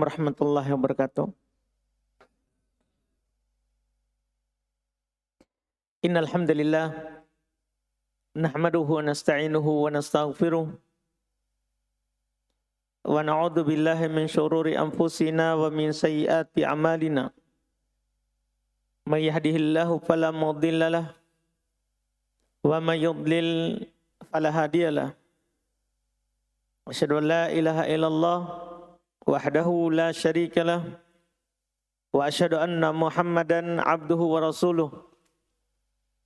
warahmatullahi wabarakatuh. Innal hamdalillah nahmaduhu wa nasta'inuhu wa nastaghfiruh wa na'udzu billahi min syururi anfusina wa min sayyiati a'malina. May yahdihillahu fala mudhillalah wa may yudlil fala hadiyalah. Asyhadu an la ilaha illallah wahdahu la syarikalah wa asyhadu anna Muhammadan abduhu wa rasuluh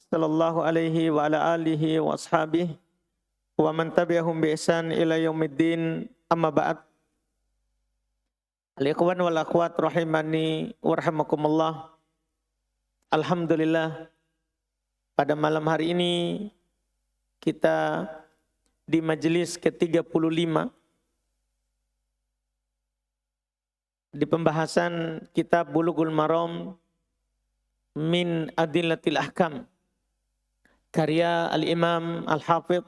sallallahu alaihi wa ala alihi wa ashabihi wa man tabi'ahum bi ihsan ila yaumiddin, amma ba'd. Al-ikhwan wal akhwat rahimani wa rahimakumullah. Alhamdulillah, pada malam hari ini kita di majelis ke-35 di pembahasan kitab Bulughul Maram min Adillatil Ahkam karya Al-Imam Al-Hafidh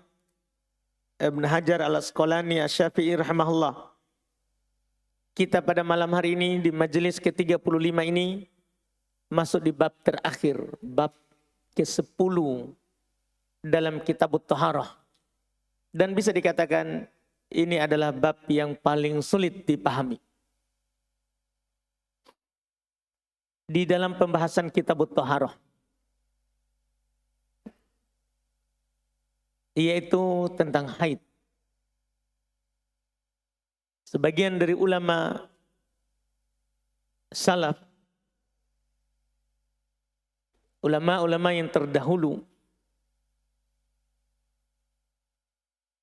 Ibn Hajar Al-Asqalani Asy-Syafi'i rahimahullah. Kita pada malam hari ini di majelis ke-35 ini masuk di bab terakhir, bab ke-10 dalam kitab Thaharah. Dan bisa dikatakan ini adalah bab yang paling sulit dipahami. Di dalam pembahasan kitab Thaharah, yaitu tentang haid. Sebagian dari ulama salaf, ulama-ulama yang terdahulu,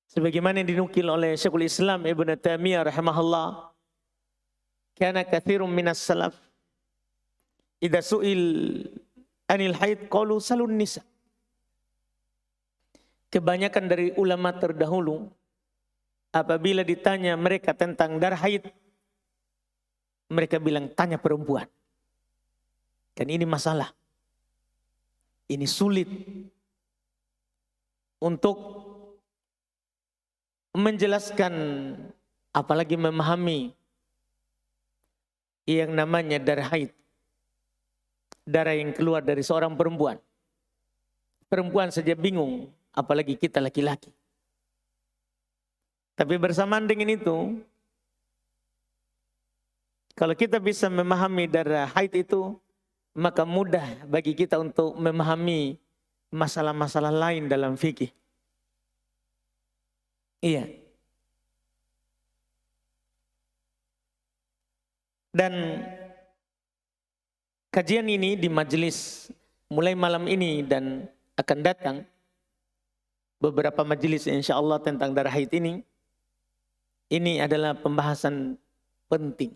sebagaimana yang dinukil oleh Syekhul Islam Ibn Taimiyah rahimahullah, kana katsirun minas salaf idza su'il anil haid qalu salun nisa. Kebanyakan dari ulama terdahulu apabila ditanya mereka tentang darah haid, mereka bilang tanya perempuan. Dan ini masalah. Ini sulit untuk menjelaskan, apalagi memahami yang namanya darah haid. Darah yang keluar dari seorang perempuan. Perempuan saja bingung, apalagi kita laki-laki. Tapi bersamaan dengan itu, kalau kita bisa memahami darah haid itu, maka mudah bagi kita untuk memahami masalah-masalah lain dalam fikih. Iya. Dan kajian ini di majelis mulai malam ini dan akan datang beberapa majelis insyaallah tentang darah haid ini adalah pembahasan penting.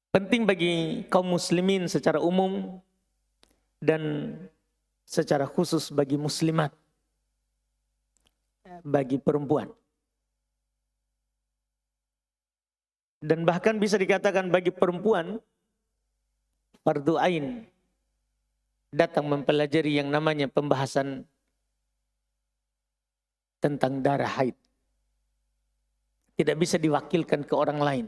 Penting bagi kaum muslimin secara umum dan secara khusus bagi muslimat, bagi perempuan. Dan bahkan bisa dikatakan bagi perempuan fardu ain datang mempelajari yang namanya pembahasan tentang darah haid. Tidak bisa diwakilkan ke orang lain.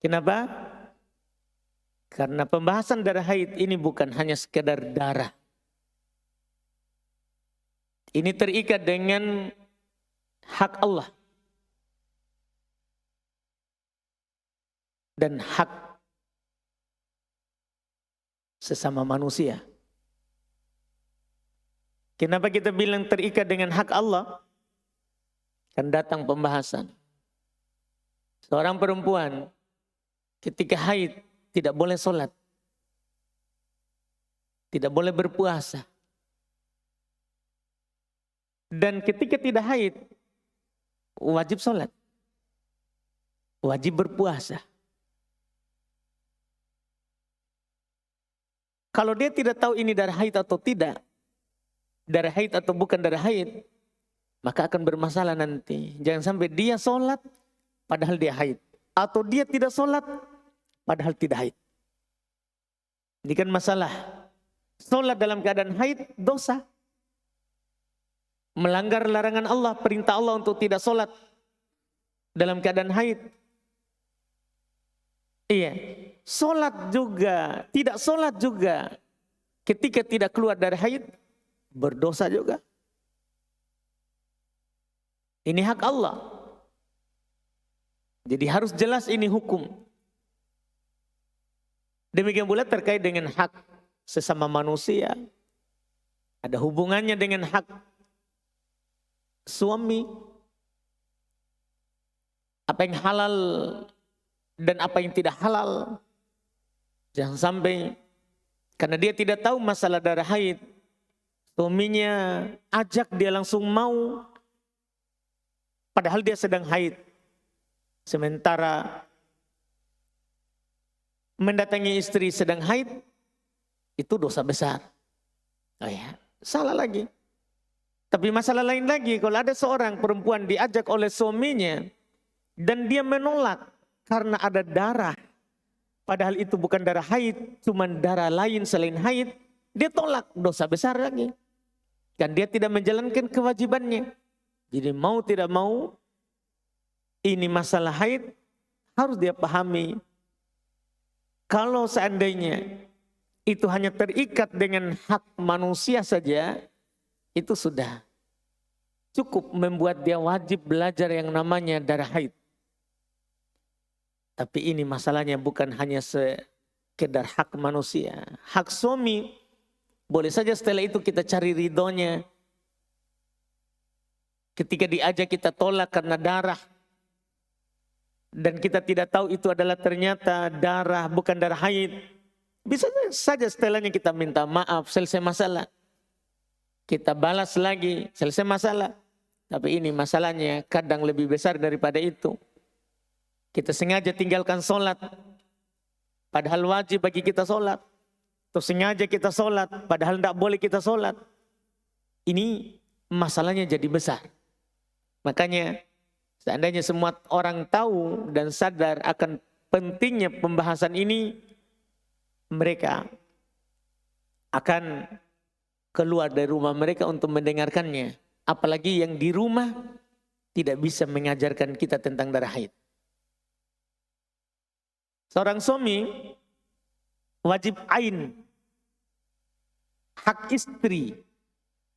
Kenapa? Karena pembahasan darah haid ini bukan hanya sekedar darah. Ini terikat dengan hak Allah dan hak sesama manusia. Kenapa kita bilang terikat dengan hak Allah? Kan datang pembahasan. Seorang perempuan ketika haid tidak boleh sholat, tidak boleh berpuasa. Dan ketika tidak haid, wajib sholat, wajib berpuasa. Kalau dia tidak tahu ini darah haid atau tidak, darah haid atau bukan darah haid, maka akan bermasalah nanti. Jangan sampai dia sholat padahal dia haid, atau dia tidak sholat padahal tidak haid. Ini kan masalah. Sholat dalam keadaan haid dosa. Melanggar larangan Allah, perintah Allah untuk tidak sholat dalam keadaan haid. Iya, sholat juga, tidak sholat juga ketika tidak keluar dari haid, berdosa juga. Ini hak Allah. Jadi harus jelas ini hukum. Demikian pula terkait dengan hak sesama manusia. Ada hubungannya dengan hak suami. Apa yang halal dan apa yang tidak halal. Jangan sampai karena dia tidak tahu masalah darah haid, suaminya ajak dia langsung mau, padahal dia sedang haid. Sementara mendatangi istri sedang haid, itu dosa besar. Oh ya, salah lagi. Tapi masalah lain lagi, kalau ada seorang perempuan diajak oleh suaminya dan dia menolak karena ada darah, padahal itu bukan darah haid, cuma darah lain selain haid, dia tolak, dosa besar lagi. Dan dia tidak menjalankan kewajibannya. Jadi mau tidak mau, ini masalah haid harus dia pahami. Kalau seandainya itu hanya terikat dengan hak manusia saja, itu sudah cukup membuat dia wajib belajar yang namanya darah haid. Tapi ini masalahnya bukan hanya sekedar hak manusia. Hak suami, boleh saja setelah itu kita cari ridhonya. Ketika diajak kita tolak karena darah. Dan kita tidak tahu itu adalah ternyata darah, bukan darah haid. Bisa saja setelahnya kita minta maaf, selesai masalah. Kita balas lagi, selesai masalah. Tapi ini masalahnya kadang lebih besar daripada itu. Kita sengaja tinggalkan sholat, padahal wajib bagi kita sholat. Atau sengaja kita sholat, padahal tidak boleh kita sholat. Ini masalahnya jadi besar. Makanya seandainya semua orang tahu dan sadar akan pentingnya pembahasan ini, mereka akan keluar dari rumah mereka untuk mendengarkannya. Apalagi yang di rumah tidak bisa mengajarkan kita tentang darah haid. Seorang suami wajib ain, hak istri.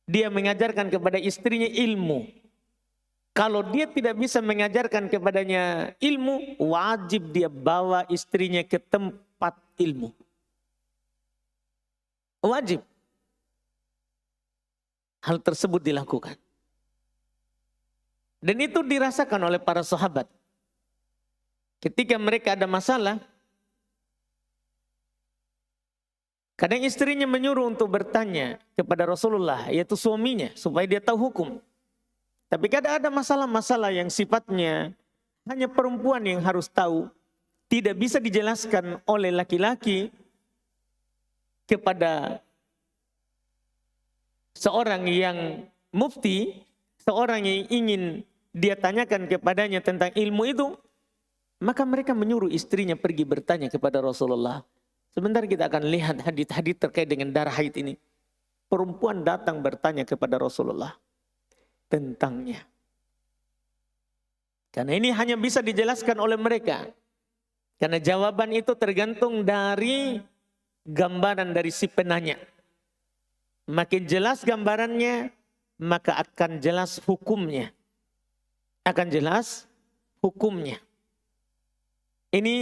Dia mengajarkan kepada istrinya ilmu. Kalau dia tidak bisa mengajarkan kepadanya ilmu, wajib dia bawa istrinya ke tempat ilmu. Wajib. Hal tersebut dilakukan. Dan itu dirasakan oleh para sahabat. Ketika mereka ada masalah, kadang istrinya menyuruh untuk bertanya kepada Rasulullah, yaitu suaminya, supaya dia tahu hukum. Tapi kadang ada masalah-masalah yang sifatnya hanya perempuan yang harus tahu, tidak bisa dijelaskan oleh laki-laki kepada seorang yang mufti, seorang yang ingin dia tanyakan kepadanya tentang ilmu itu, maka mereka menyuruh istrinya pergi bertanya kepada Rasulullah. Sebentar kita akan lihat hadits-hadits terkait dengan darah haid ini. Perempuan datang bertanya kepada Rasulullah tentangnya. Karena ini hanya bisa dijelaskan oleh mereka. Karena jawaban itu tergantung dari gambaran dari si penanya. Makin jelas gambarannya, maka akan jelas hukumnya. Akan jelas hukumnya. Ini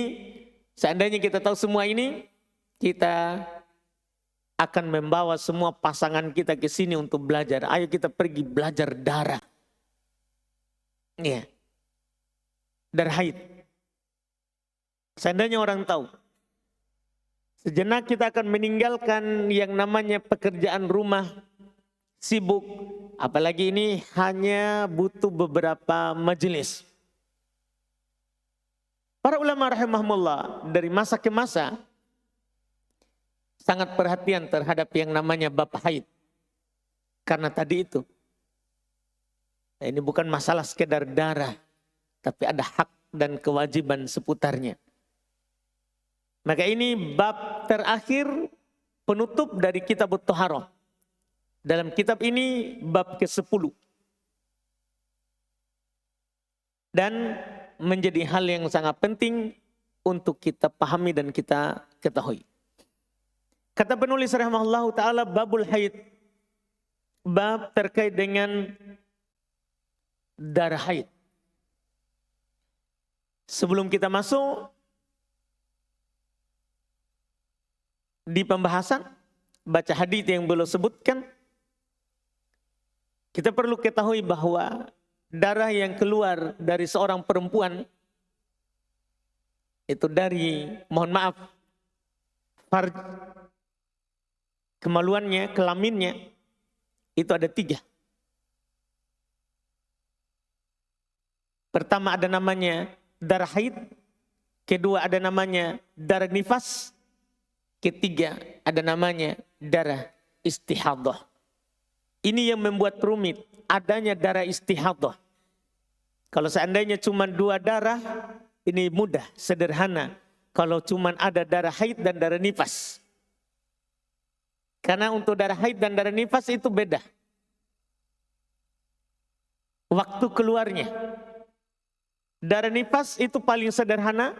seandainya kita tahu semua ini, kita akan membawa semua pasangan kita ke sini untuk belajar. Ayo kita pergi belajar darah. Ya. Darah haid. Seandainya orang tahu, sejenak kita akan meninggalkan yang namanya pekerjaan rumah, sibuk. Apalagi ini hanya butuh beberapa majelis. Para ulama rahimahumullah dari masa ke masa sangat perhatian terhadap yang namanya bab haid. Karena tadi itu, ini bukan masalah sekedar darah, tapi ada hak dan kewajiban seputarnya. Maka ini bab terakhir penutup dari kitab At-Thaharah. Dalam kitab ini bab ke-10. Dan menjadi hal yang sangat penting untuk kita pahami dan kita ketahui. Kata penulis rahimahullahu ta'ala, babul haid. Bab terkait dengan darah haid. Sebelum kita masuk di pembahasan, baca hadis yang belum sebutkan, kita perlu ketahui bahwa darah yang keluar dari seorang perempuan itu dari, mohon maaf, farj, kemaluannya, kelaminnya, itu ada 3. Pertama ada namanya darah haid, kedua ada namanya darah nifas, ketiga ada namanya darah istihadah. Ini yang membuat rumit, adanya darah istihadah. Kalau seandainya cuma 2 darah, ini mudah, sederhana. Kalau cuma ada darah haid dan darah nifas. Karena untuk darah haid dan darah nifas itu beda waktu keluarnya. Darah nifas itu paling sederhana,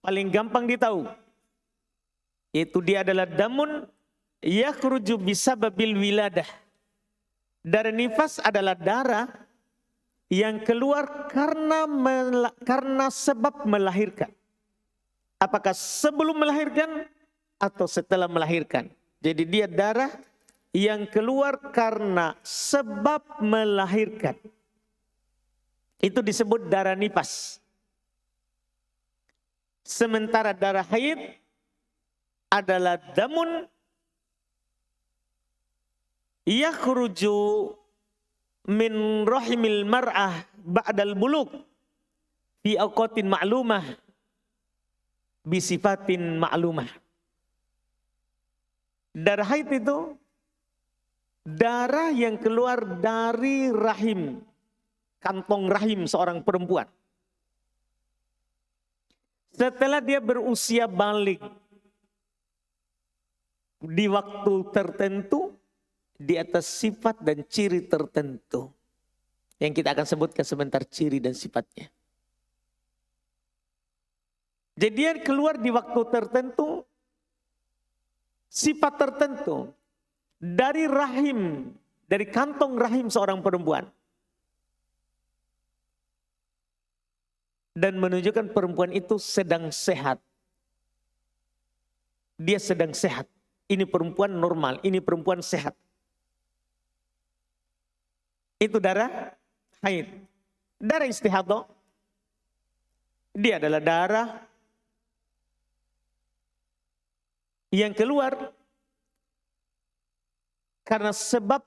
paling gampang ditahu. Itu dia adalah damun yakhruju bisababil wiladah. Darah nifas adalah darah yang keluar karena sebab melahirkan. Apakah sebelum melahirkan atau setelah melahirkan. Jadi dia darah yang keluar karena sebab melahirkan. Itu disebut darah nifas. Sementara darah haid adalah damun yakhruju min rahimil mar'ah ba'dal buluk fi awqatin ma'lumah bisifatin ma'lumah. Darah haid itu darah yang keluar dari rahim, kantong rahim seorang perempuan. Setelah dia berusia balik di waktu tertentu, di atas sifat dan ciri tertentu. Yang kita akan sebutkan sebentar ciri dan sifatnya. Jadi dia keluar di waktu tertentu, sifat tertentu, dari rahim, dari kantong rahim seorang perempuan. Dan menunjukkan perempuan itu sedang sehat. Dia sedang sehat. Ini perempuan normal, ini perempuan sehat. Itu darah haid. Darah istihadah, dia adalah darah yang keluar karena sebab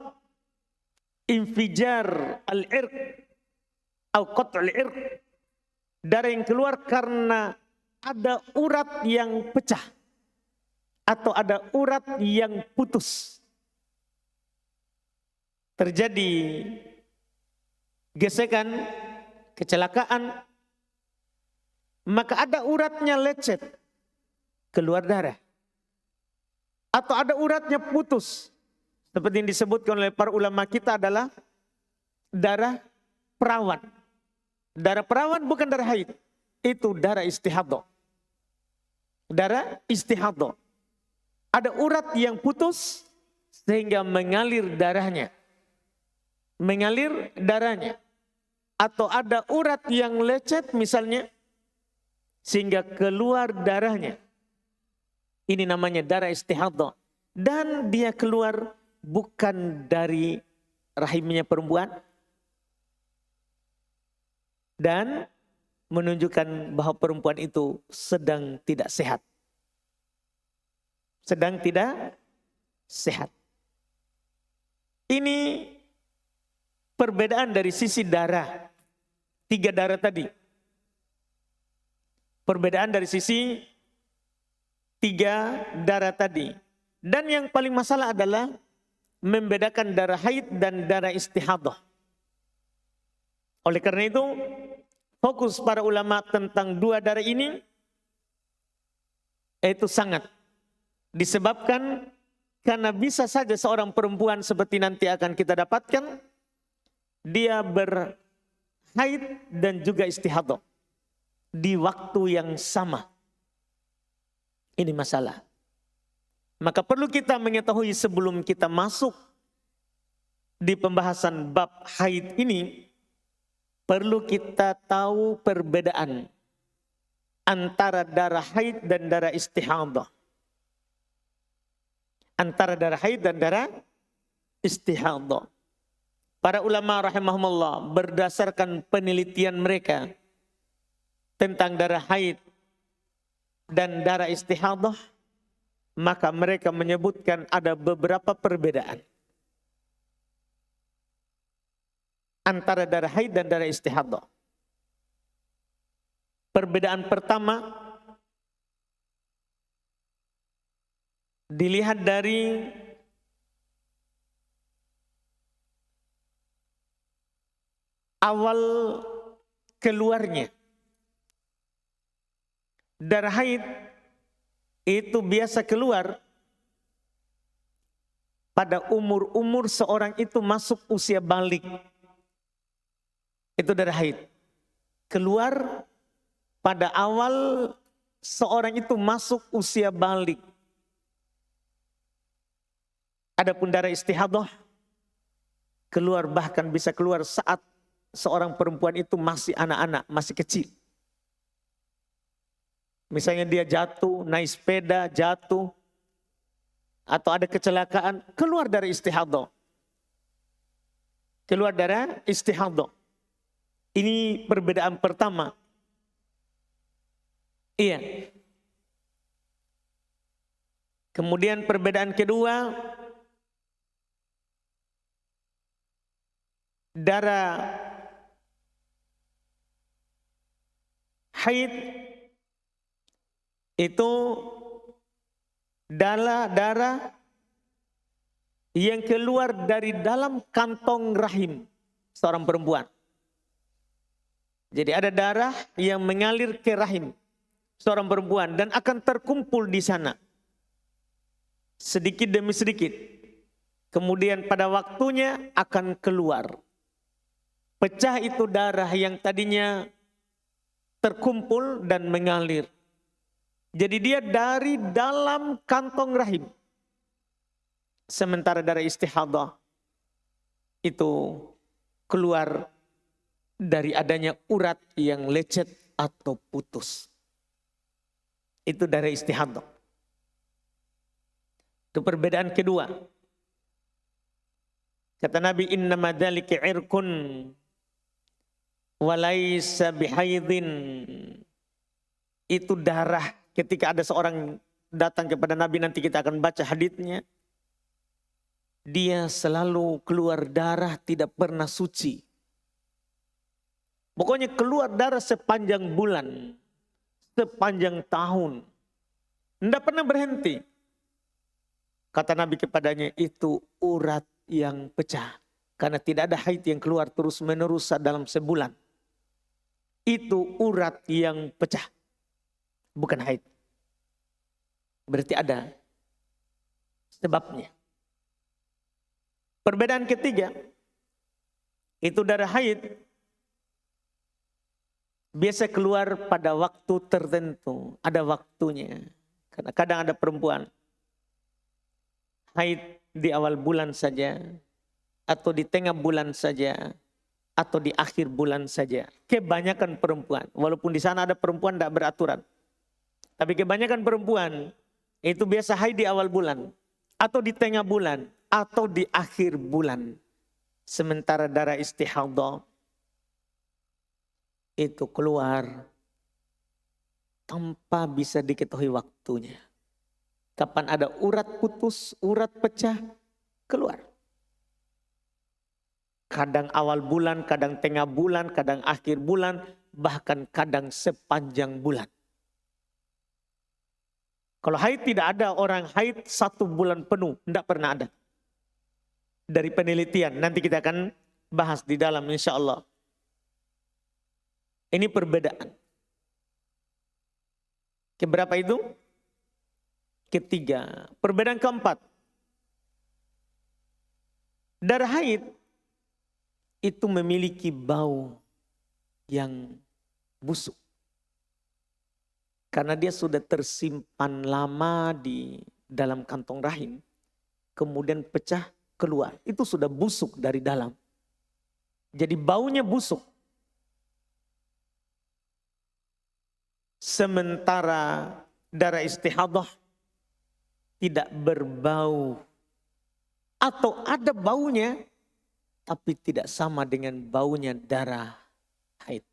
infijar al-irq atau qat'ul irq. Darah yang keluar karena ada urat yang pecah atau ada urat yang putus. Terjadi gesekan, kecelakaan, maka ada uratnya lecet, keluar darah. Atau ada uratnya putus. Seperti yang disebutkan oleh para ulama kita adalah darah perawan. Darah perawan bukan darah haid. Itu darah istihadah. Darah istihadah. Ada urat yang putus sehingga mengalir darahnya. Mengalir darahnya. Atau ada urat yang lecet misalnya sehingga keluar darahnya. Ini namanya darah istihadah. Dan dia keluar bukan dari rahimnya perempuan. Dan menunjukkan bahwa perempuan itu sedang tidak sehat. Sedang tidak sehat. Ini perbedaan dari sisi darah. 3 darah tadi. Perbedaan dari sisi 3 darah tadi. Dan yang paling masalah adalah membedakan darah haid dan darah istihadah. Oleh karena itu, fokus para ulama tentang 2 darah ini itu sangat disebabkan karena bisa saja seorang perempuan seperti nanti akan kita dapatkan, dia berhaid dan juga istihadah. di waktu yang sama. Ini masalah. Maka perlu kita mengetahui sebelum kita masuk di pembahasan bab haid ini, perlu kita tahu perbedaan antara darah haid dan darah istihadah. Antara darah haid dan darah istihadah. Para ulama rahimahumullah berdasarkan penelitian mereka tentang darah haid dan darah istihadah, maka mereka menyebutkan ada beberapa perbedaan antara darah haid dan darah istihadah. Perbedaan pertama dilihat dari awal keluarnya. Darah haid itu biasa keluar pada umur seorang itu masuk usia balik. Itu darah haid. Keluar pada awal seorang itu masuk usia balik. Adapun darah istihadah keluar, bahkan bisa keluar saat seorang perempuan itu masih anak-anak, masih kecil. Misalnya dia jatuh, naik sepeda, jatuh, atau ada kecelakaan, keluar dari istihadah. Keluar darah istihadah. Ini perbedaan pertama. Iya. Kemudian perbedaan kedua, darah haid itu darah yang keluar dari dalam kantong rahim seorang perempuan. Jadi ada darah yang mengalir ke rahim seorang perempuan dan akan terkumpul di sana sedikit demi sedikit. Kemudian pada waktunya akan keluar. Pecah itu darah yang tadinya terkumpul dan mengalir. Jadi dia dari dalam kantong rahim. Sementara darah istihadah itu keluar dari adanya urat yang lecet atau putus. Itu darah istihadah. Itu perbedaan kedua. Kata Nabi, innama dzalika irqun walaysa bihaidin. Itu darah. Ketika ada seorang datang kepada Nabi, nanti kita akan baca haditsnya. Dia selalu keluar darah, tidak pernah suci. Pokoknya keluar darah sepanjang bulan, sepanjang tahun. Tidak pernah berhenti. Kata Nabi kepadanya, itu urat yang pecah. Karena tidak ada haid yang keluar terus menerus dalam sebulan. Itu urat yang pecah. Bukan haid. Berarti ada sebabnya. Perbedaan ketiga, itu darah haid biasa keluar pada waktu tertentu. Ada waktunya. Karena kadang ada perempuan haid di awal bulan saja, atau di tengah bulan saja, atau di akhir bulan saja. Kebanyakan perempuan, walaupun di sana ada perempuan tidak beraturan. Tapi kebanyakan perempuan itu biasa haid di awal bulan, atau di tengah bulan, atau di akhir bulan. Sementara darah istihadah itu keluar tanpa bisa diketahui waktunya. Kapan ada urat putus, urat pecah, keluar. Kadang awal bulan, kadang tengah bulan, kadang akhir bulan, bahkan kadang sepanjang bulan. Kalau haid tidak ada orang haid 1 bulan penuh, tidak pernah ada. Dari penelitian, nanti kita akan bahas di dalam insya Allah. Ini perbedaan. Keberapa itu? Ketiga. Perbedaan keempat. Darah haid itu memiliki bau yang busuk. Karena dia sudah tersimpan lama di dalam kantong rahim. Kemudian pecah keluar. Itu sudah busuk dari dalam. Jadi baunya busuk. Sementara darah istihadah tidak berbau. Atau ada baunya, tapi tidak sama dengan baunya darah haid.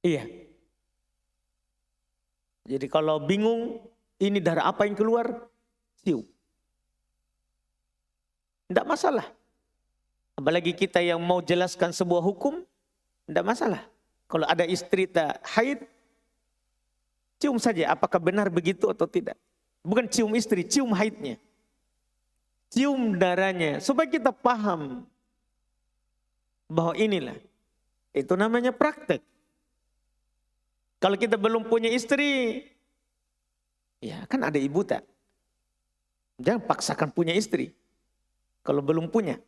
Iya. Jadi kalau bingung, ini darah apa yang keluar? Cium. Tidak masalah. Apalagi kita yang mau jelaskan sebuah hukum, tidak masalah. Kalau ada istri tak haid, cium saja apakah benar begitu atau tidak. Bukan cium istri, cium haidnya. Cium darahnya, supaya kita paham bahwa inilah. Itu namanya praktek. Kalau kita belum punya istri, ya kan ada ibu tak. Jangan paksakan punya istri. Kalau belum punya.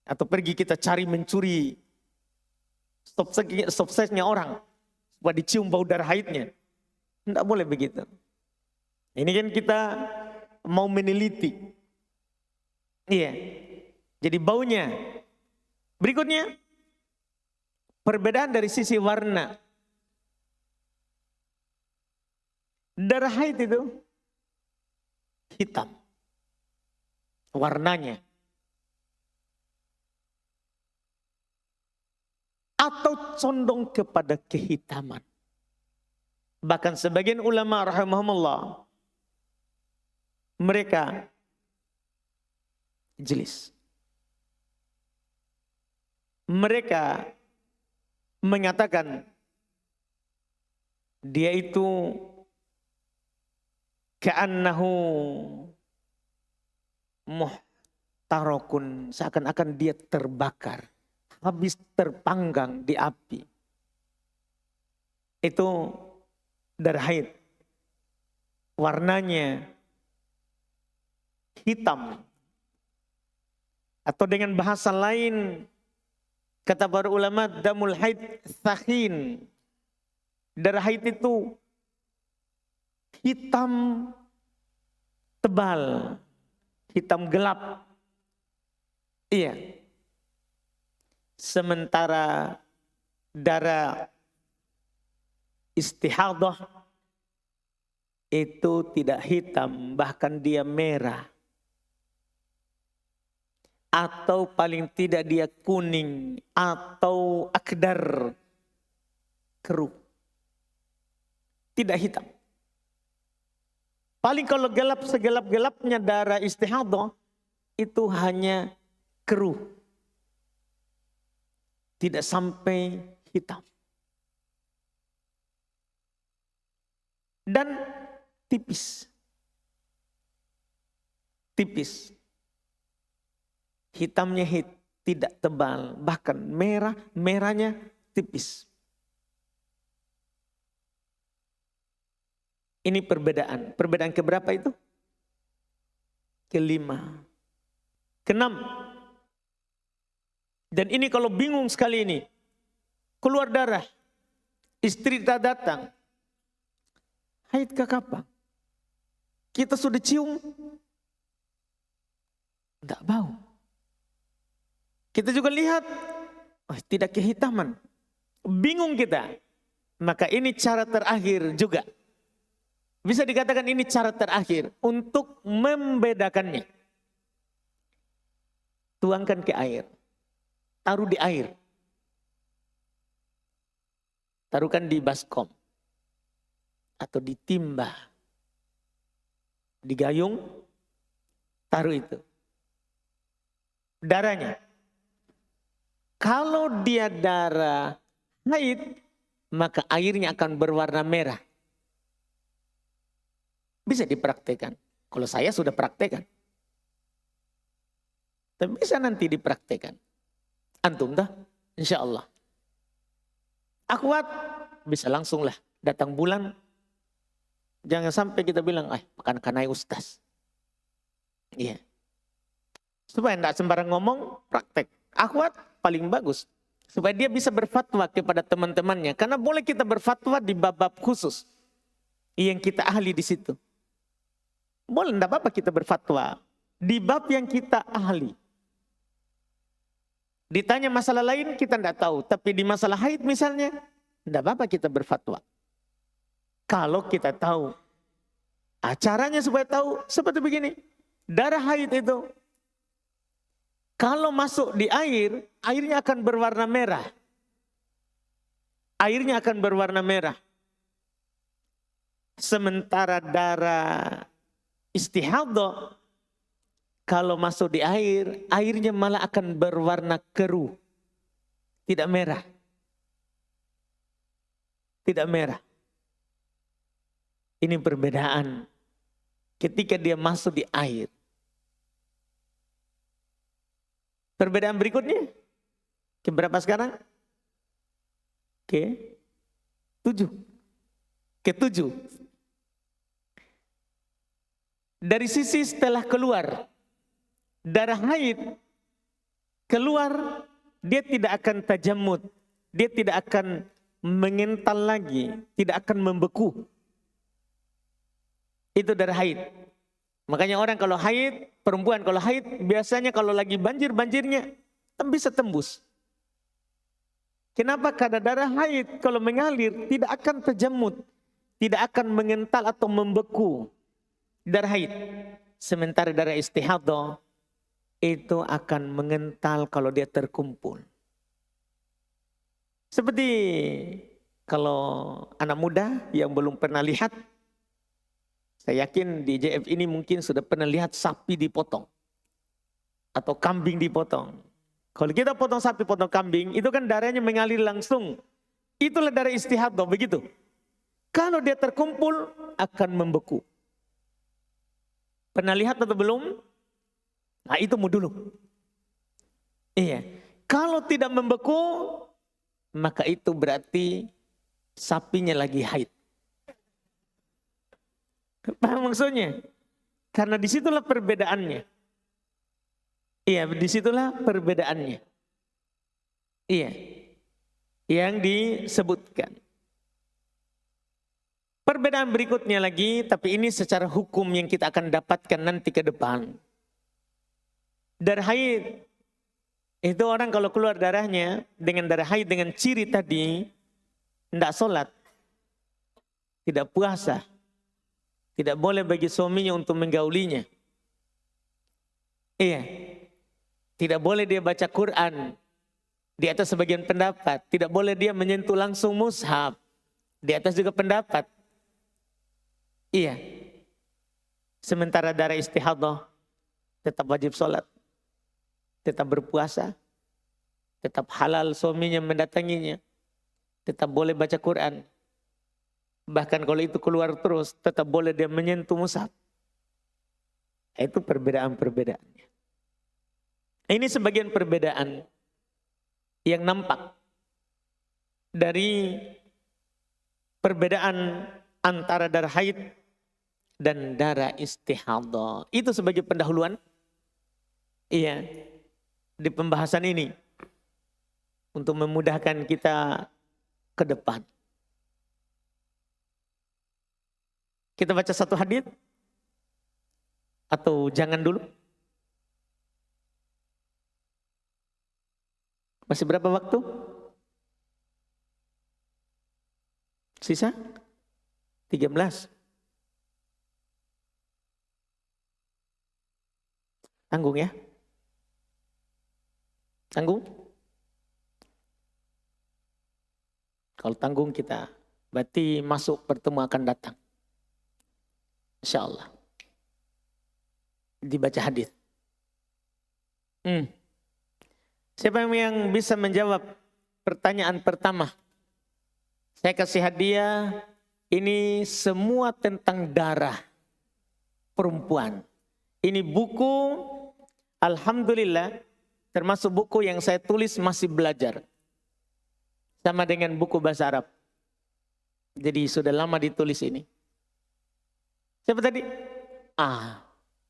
Atau pergi kita cari mencuri stop sign-nya orang. Supaya dicium bau darah haidnya. Tidak boleh begitu. Ini kan kita mau meneliti. Iya. Jadi baunya. Berikutnya. Perbedaan dari sisi warna. Darah haid itu hitam. Warnanya. Atau condong kepada kehitaman. Bahkan sebagian ulama rahimahumullah. Mereka jelis. Mereka mengatakan dia itu ka'annahu muhtarakun, seakan-akan dia terbakar, habis terpanggang di api. Itu darah haid. Warnanya hitam. Atau dengan bahasa lain, kata para ulama, damul haid thahin. Darah haid itu hitam tebal, hitam gelap. Iya. Sementara darah istihadah itu tidak hitam, bahkan dia merah. Atau paling tidak dia kuning atau akdar keruh. Tidak hitam. Paling kalau gelap segelap-gelapnya darah istihadah itu hanya keruh. Tidak sampai hitam. Dan tipis. Tipis. Hitamnya tidak tebal, bahkan merahnya tipis. Ini perbedaan. Perbedaan keberapa itu? Kelima. Keenam. Dan ini kalau bingung sekali ini. Keluar darah. Istri tak datang. Haid kapan? Kita sudah cium. Tidak bau. Kita juga lihat. Tidak kehitaman. Bingung kita. Maka ini cara terakhir juga. Bisa dikatakan ini cara terakhir untuk membedakannya. Tuangkan ke air. Taruh di air. Taruhkan di baskom. Atau di timba. Di gayung. Taruh itu. Darahnya. Kalau dia darah haid, maka airnya akan berwarna merah. Bisa dipraktekan. Kalau saya sudah praktekan. Tapi bisa nanti dipraktekan. Antum dah, insya Allah. Akhwat, bisa langsung lah datang bulan. Jangan sampai kita bilang, makan-kanai ustaz. Iya. Supaya tidak sembarang ngomong, praktek. Akhwat paling bagus. Supaya dia bisa berfatwa kepada teman-temannya. Karena boleh kita berfatwa di bab-bab khusus. Yang kita ahli di situ. Boleh, tidak apa-apa kita berfatwa. Di bab yang kita ahli. Ditanya masalah lain kita tidak tahu. Tapi di masalah haid misalnya, tidak apa-apa kita berfatwa. Kalau kita tahu. Caranya supaya tahu seperti begini. Darah haid itu. Kalau masuk di air, airnya akan berwarna merah. Airnya akan berwarna merah. Sementara darah istihadah, kalau masuk di air, airnya malah akan berwarna keruh. Tidak merah. Tidak merah. Ini perbedaan ketika dia masuk di air. Perbedaan berikutnya, keberapa sekarang? Ke-7. Ke-7. Dari sisi setelah keluar darah haid, keluar, dia tidak akan tajamud, dia tidak akan mengental lagi, tidak akan membeku. Itu darah haid. Makanya orang kalau haid, perempuan kalau haid, biasanya kalau lagi banjir-banjirnya bisa tembus. Kenapa? Karena darah haid kalau mengalir tidak akan tajamud, tidak akan mengental atau membeku. Darah haid. Sementara darah istihadah itu akan mengental kalau dia terkumpul. Seperti kalau anak muda yang belum pernah lihat, saya yakin di JF ini mungkin sudah pernah lihat sapi dipotong. Atau kambing dipotong. Kalau kita potong sapi, potong kambing, itu kan darahnya mengalir langsung. Itulah darah istihadah, begitu. Kalau dia terkumpul, akan membeku. Pernah lihat atau belum? Nah itu mau dulu. Iya. Kalau tidak membeku, maka itu berarti sapinya lagi haid. Paham maksudnya? Karena disitulah perbedaannya. Iya, disitulah perbedaannya. Iya. Yang disebutkan. Perbedaan berikutnya lagi, tapi ini secara hukum yang kita akan dapatkan nanti ke depan. Darah haid. Itu orang kalau keluar darahnya dengan darah haid, dengan ciri tadi, tidak sholat. Tidak puasa. Tidak boleh bagi suaminya untuk menggaulinya. Iya. Tidak boleh dia baca Quran. Di atas sebagian pendapat. Tidak boleh dia menyentuh langsung mushaf. Di atas juga pendapat. Iya. Sementara darah istihadah tetap wajib sholat. Tetap berpuasa. Tetap halal suaminya mendatanginya. Tetap boleh baca Quran. Bahkan kalau itu keluar terus, tetap boleh dia menyentuh mushaf. Itu perbedaan-perbedaannya. Ini sebagian perbedaan yang nampak dari perbedaan antara darah haid dan darah istihadah. Itu sebagai pendahuluan. Iya. Di pembahasan ini. Untuk memudahkan kita ke depan. Kita baca satu hadis atau jangan dulu? Masih berapa waktu? Sisa? 13. Tanggung ya? Tanggung? Kalau tanggung kita berarti masuk pertemuan akan datang. InsyaAllah. Dibaca hadis. Siapa yang bisa menjawab pertanyaan pertama? Saya kasih hadiah. Ini semua tentang darah perempuan. Ini buku, alhamdulillah, termasuk buku yang saya tulis masih belajar. Sama dengan buku bahasa Arab. Jadi sudah lama ditulis ini. Siapa tadi?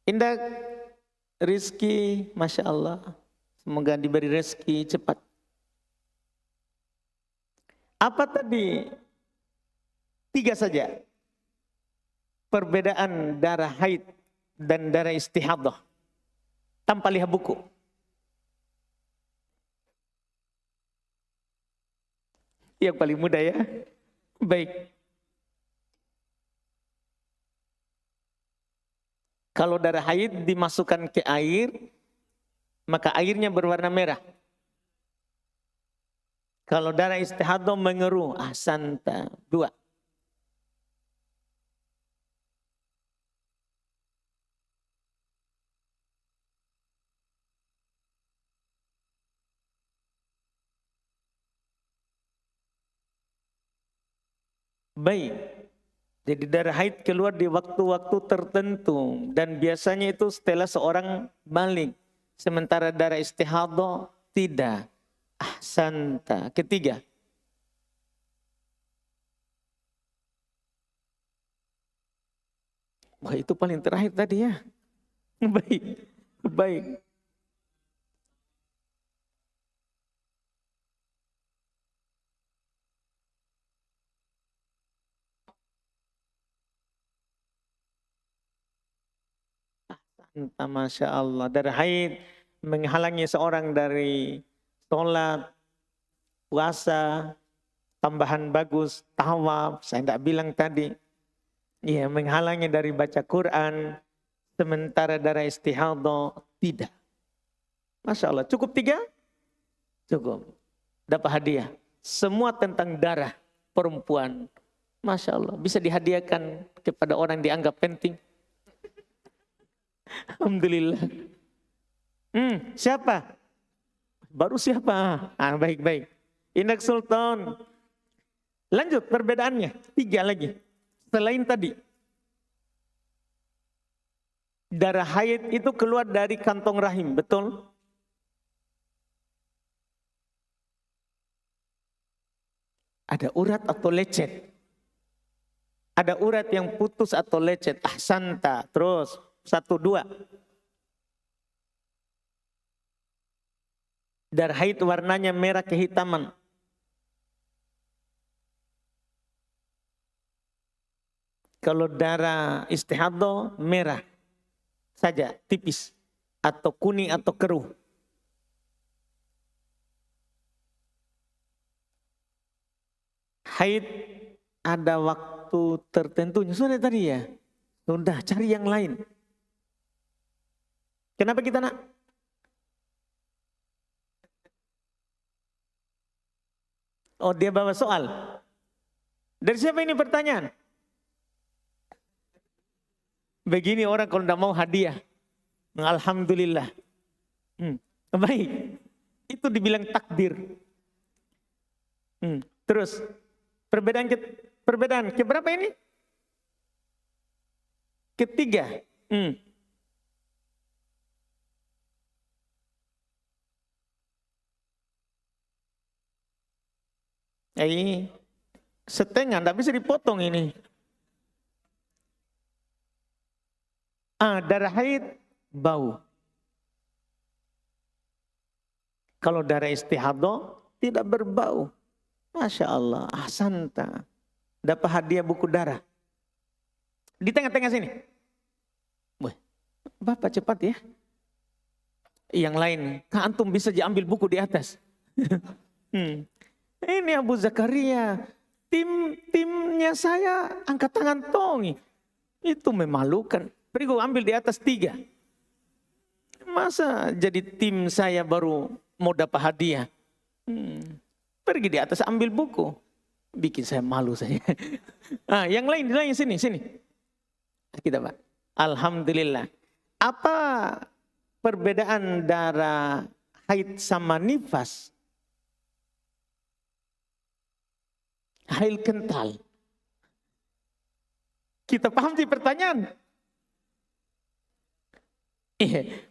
Indah Rizki, Masya Allah. Semoga diberi rezeki cepat. Apa tadi? 3 saja. Perbedaan darah haid dan darah istihadah. Tanpa lihat buku. Yang paling mudah ya. Baik. Kalau darah haid dimasukkan ke air, maka airnya berwarna merah. Kalau darah istihadah mengeruh, ahsanta. 2. Baik. Jadi darah haid keluar di waktu-waktu tertentu dan biasanya itu setelah seorang balik. Sementara darah istihadah tidak. Ahsanta. 3. Wah, itu paling terakhir tadi ya. Baik. Baik. Masya Allah. Darah haid menghalangi seorang dari sholat, puasa, tambahan bagus, tawaf. Saya tidak bilang tadi. Ya, menghalangi dari baca Quran. Sementara darah istihadah tidak. Masya Allah. Cukup 3? Cukup. Dapat hadiah. Semua tentang darah perempuan. Masya Allah. Bisa dihadiahkan kepada orang yang dianggap penting. Alhamdulillah. Siapa? Baru siapa? Baik-baik. Indak Sultan. Lanjut perbedaannya. 3 lagi. Selain tadi. Darah haid itu keluar dari kantong rahim. Betul? Ada urat atau lecet. Ada urat yang putus atau lecet. Ahsanta. Terus. 1, 2. Darah haid warnanya merah kehitaman. Kalau darah istihadah merah saja, tipis. Atau kuning atau keruh. Haid ada waktu tertentunya. Sudah tadi ya? Sudah, cari yang lain. Kenapa kita nak? Oh, dia bawa soal. Dari siapa ini pertanyaan? Begini orang kalau tidak mau hadiah. Alhamdulillah. Baik. Itu dibilang takdir. Terus, perbedaan keberapa ini? 3. Setengah, tidak bisa dipotong ini. Darah haid bau. Kalau darah istihadah tidak berbau. Masya Allah, ahsanta. Dapat hadiah buku darah. Di tengah-tengah sini. Wah, Bapak cepat ya. Yang lain, Kak Antum bisa diambil buku di atas. Ini Abu Zakaria, timnya saya angkat tangan tongi. Itu memalukan. Pergi ambil di atas 3. Masa jadi tim saya baru mau dapat hadiah. Pergi di atas ambil buku. Bikin saya malu saya. Yang lain sini. Kita Pak. Alhamdulillah. Apa perbedaan darah haid sama nifas? Haid kental. Kita paham di pertanyaan?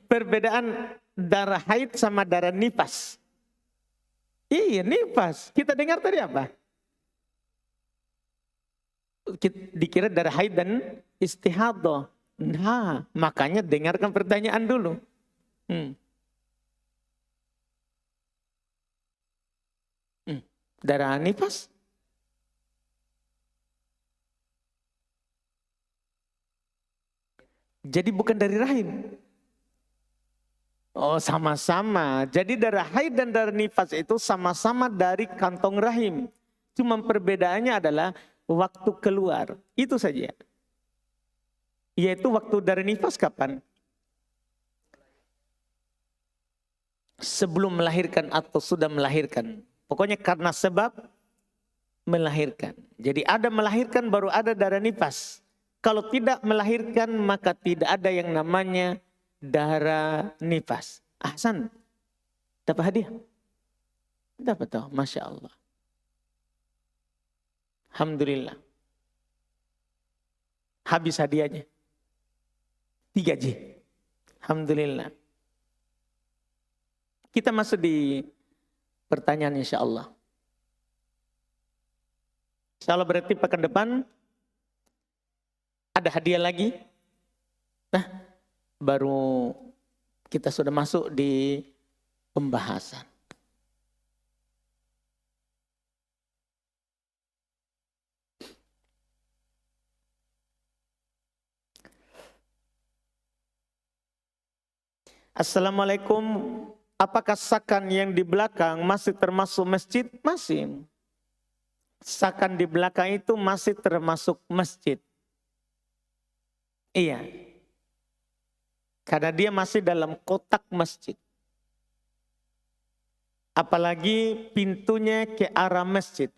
Perbedaan darah haid sama darah nifas. Iya, nifas. Kita dengar tadi apa? Dikira darah haid dan istihadah. Nah, makanya dengarkan pertanyaan dulu. Darah nifas Jadi bukan dari rahim. Oh, sama-sama. Jadi darah haid dan darah nifas itu sama-sama dari kantong rahim. Cuma perbedaannya adalah waktu keluar. Itu saja. Yaitu waktu darah nifas kapan? Sebelum melahirkan atau sudah melahirkan. Pokoknya karena sebab melahirkan. Jadi ada melahirkan baru ada darah nifas. Kalau tidak melahirkan maka tidak ada yang namanya darah nifas. Ahsan. Dapat hadiah? Dapat tahu. Masya Allah. Alhamdulillah. Habis hadiahnya. 3 J. Alhamdulillah. Kita masuk di pertanyaan insya Allah. Insya Allah berarti pekan depan ada hadiah lagi. Nah, baru kita sudah masuk di pembahasan. Assalamualaikum. Apakah sakan yang di belakang masih termasuk masjid? Masih. Sakan di belakang itu masih termasuk masjid. Iya. Karena dia masih dalam kotak masjid. Apalagi pintunya ke arah masjid.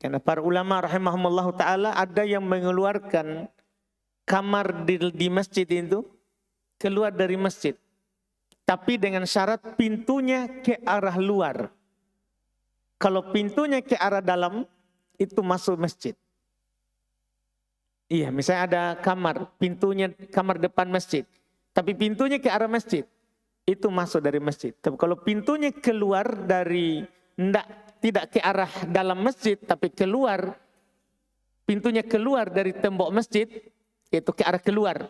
Karena para ulama rahimahumullah ta'ala ada yang mengeluarkan kamar di masjid itu keluar dari masjid. Tapi dengan syarat pintunya ke arah luar. Kalau pintunya ke arah dalam, itu masuk masjid. Iya, misalnya ada kamar, pintunya kamar depan masjid. Tapi pintunya ke arah masjid, itu masuk dari masjid. Tapi kalau pintunya keluar dari, tidak ke arah dalam masjid, tapi keluar, pintunya keluar dari tembok masjid, itu ke arah keluar.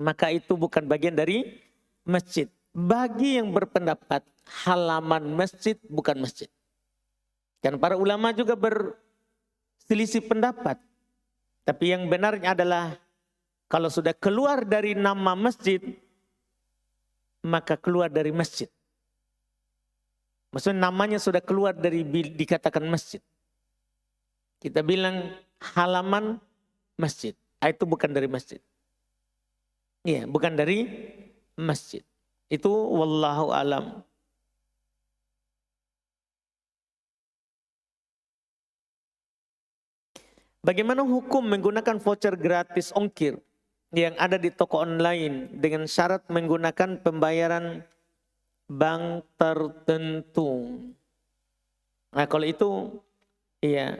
Maka itu bukan bagian dari masjid. Bagi yang berpendapat halaman masjid bukan masjid. Dan para ulama juga berselisih pendapat. Tapi yang benarnya adalah kalau sudah keluar dari nama masjid, maka keluar dari masjid. Maksudnya namanya sudah keluar dari dikatakan masjid. Kita bilang halaman masjid. Itu bukan dari masjid. Iya, bukan dari masjid. Itu wallahu alam. Bagaimana hukum menggunakan voucher gratis ongkir yang ada di toko online dengan syarat menggunakan pembayaran bank tertentu? Nah, kalau itu iya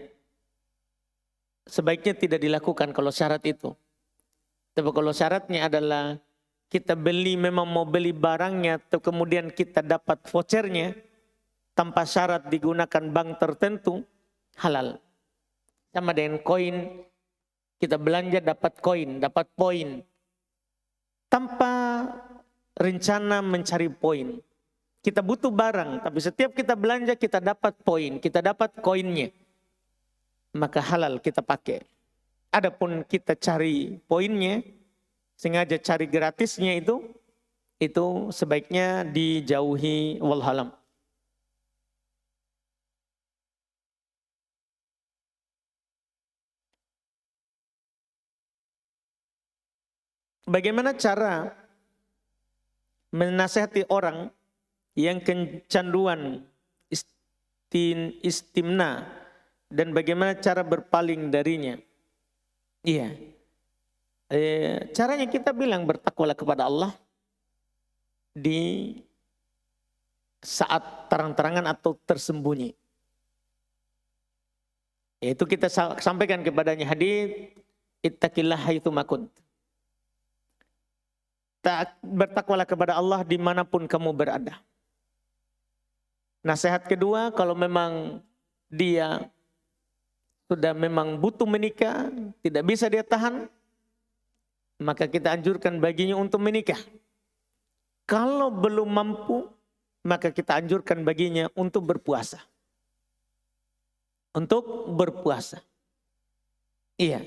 sebaiknya tidak dilakukan kalau syarat itu. Tapi kalau syaratnya adalah kita beli, memang mau beli barangnya, atau kemudian kita dapat vouchernya, tanpa syarat digunakan bank tertentu, halal. Sama dengan koin, kita belanja dapat koin, dapat poin. Tanpa rencana mencari poin. Kita butuh barang, tapi setiap kita belanja kita dapat poin, kita dapat koinnya. Maka halal kita pakai. Adapun kita cari poinnya, sengaja cari gratisnya itu sebaiknya dijauhi walhalam. Bagaimana cara menasihati orang yang kecanduan istimna dan bagaimana cara berpaling darinya? Iya. Caranya kita bilang bertakwalah kepada Allah di saat terang-terangan atau tersembunyi. Yaitu kita sampaikan kepadanya hadits ittaqillah haitsu ma kunt. Bertakwalah kepada Allah dimanapun kamu berada. Nasihat kedua, kalau memang dia sudah memang butuh menikah, tidak bisa dia tahan, maka kita anjurkan baginya untuk menikah. Kalau belum mampu, maka kita anjurkan baginya untuk berpuasa. Untuk berpuasa. Iya.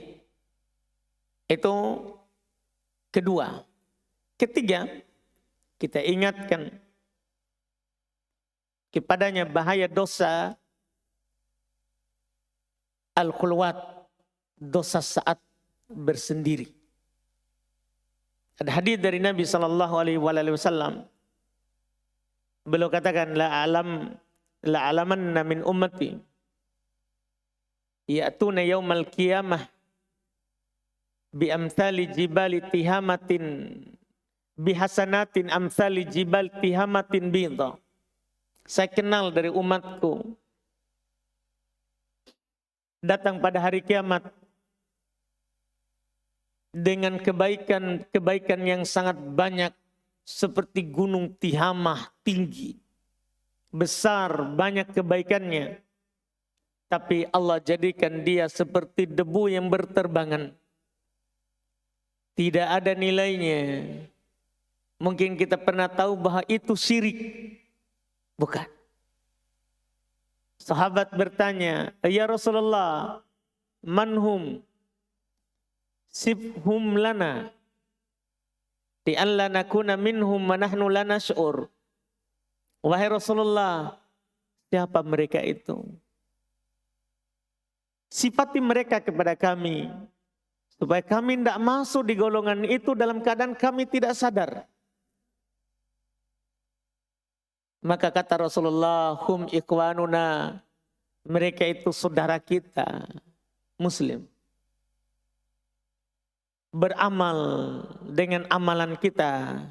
Itu Kedua, ketiga, kita ingatkan kepadanya bahaya dosa al-khulwat, dosa saat bersendiri. Ada hadis dari Nabi SAW. Beliau katakan, la alamanna min ummati ya'tuna yaumal qiyamah bi amsali jibali tihamatin bihasanatin amsali jibal tihamatin bidha. Saya kenal dari umatku datang pada hari kiamat dengan kebaikan yang sangat banyak seperti gunung Tihamah, tinggi, besar, banyak kebaikannya. Tapi Allah jadikan dia seperti debu yang berterbangan. Tidak ada nilainya. Mungkin kita pernah tahu bahwa itu syirik. Bukan. Sahabat bertanya, ya Rasulullah, manhum sibhum lana di an la nakuna minhum wa nahnu la nash'ur. Wahai Rasulullah, siapa mereka itu? Sifati mereka kepada kami supaya kami tidak masuk di golongan itu dalam keadaan kami tidak sadar. Maka kata Rasulullah, hum ikhwanuna, mereka itu saudara kita, muslim. Beramal dengan amalan kita.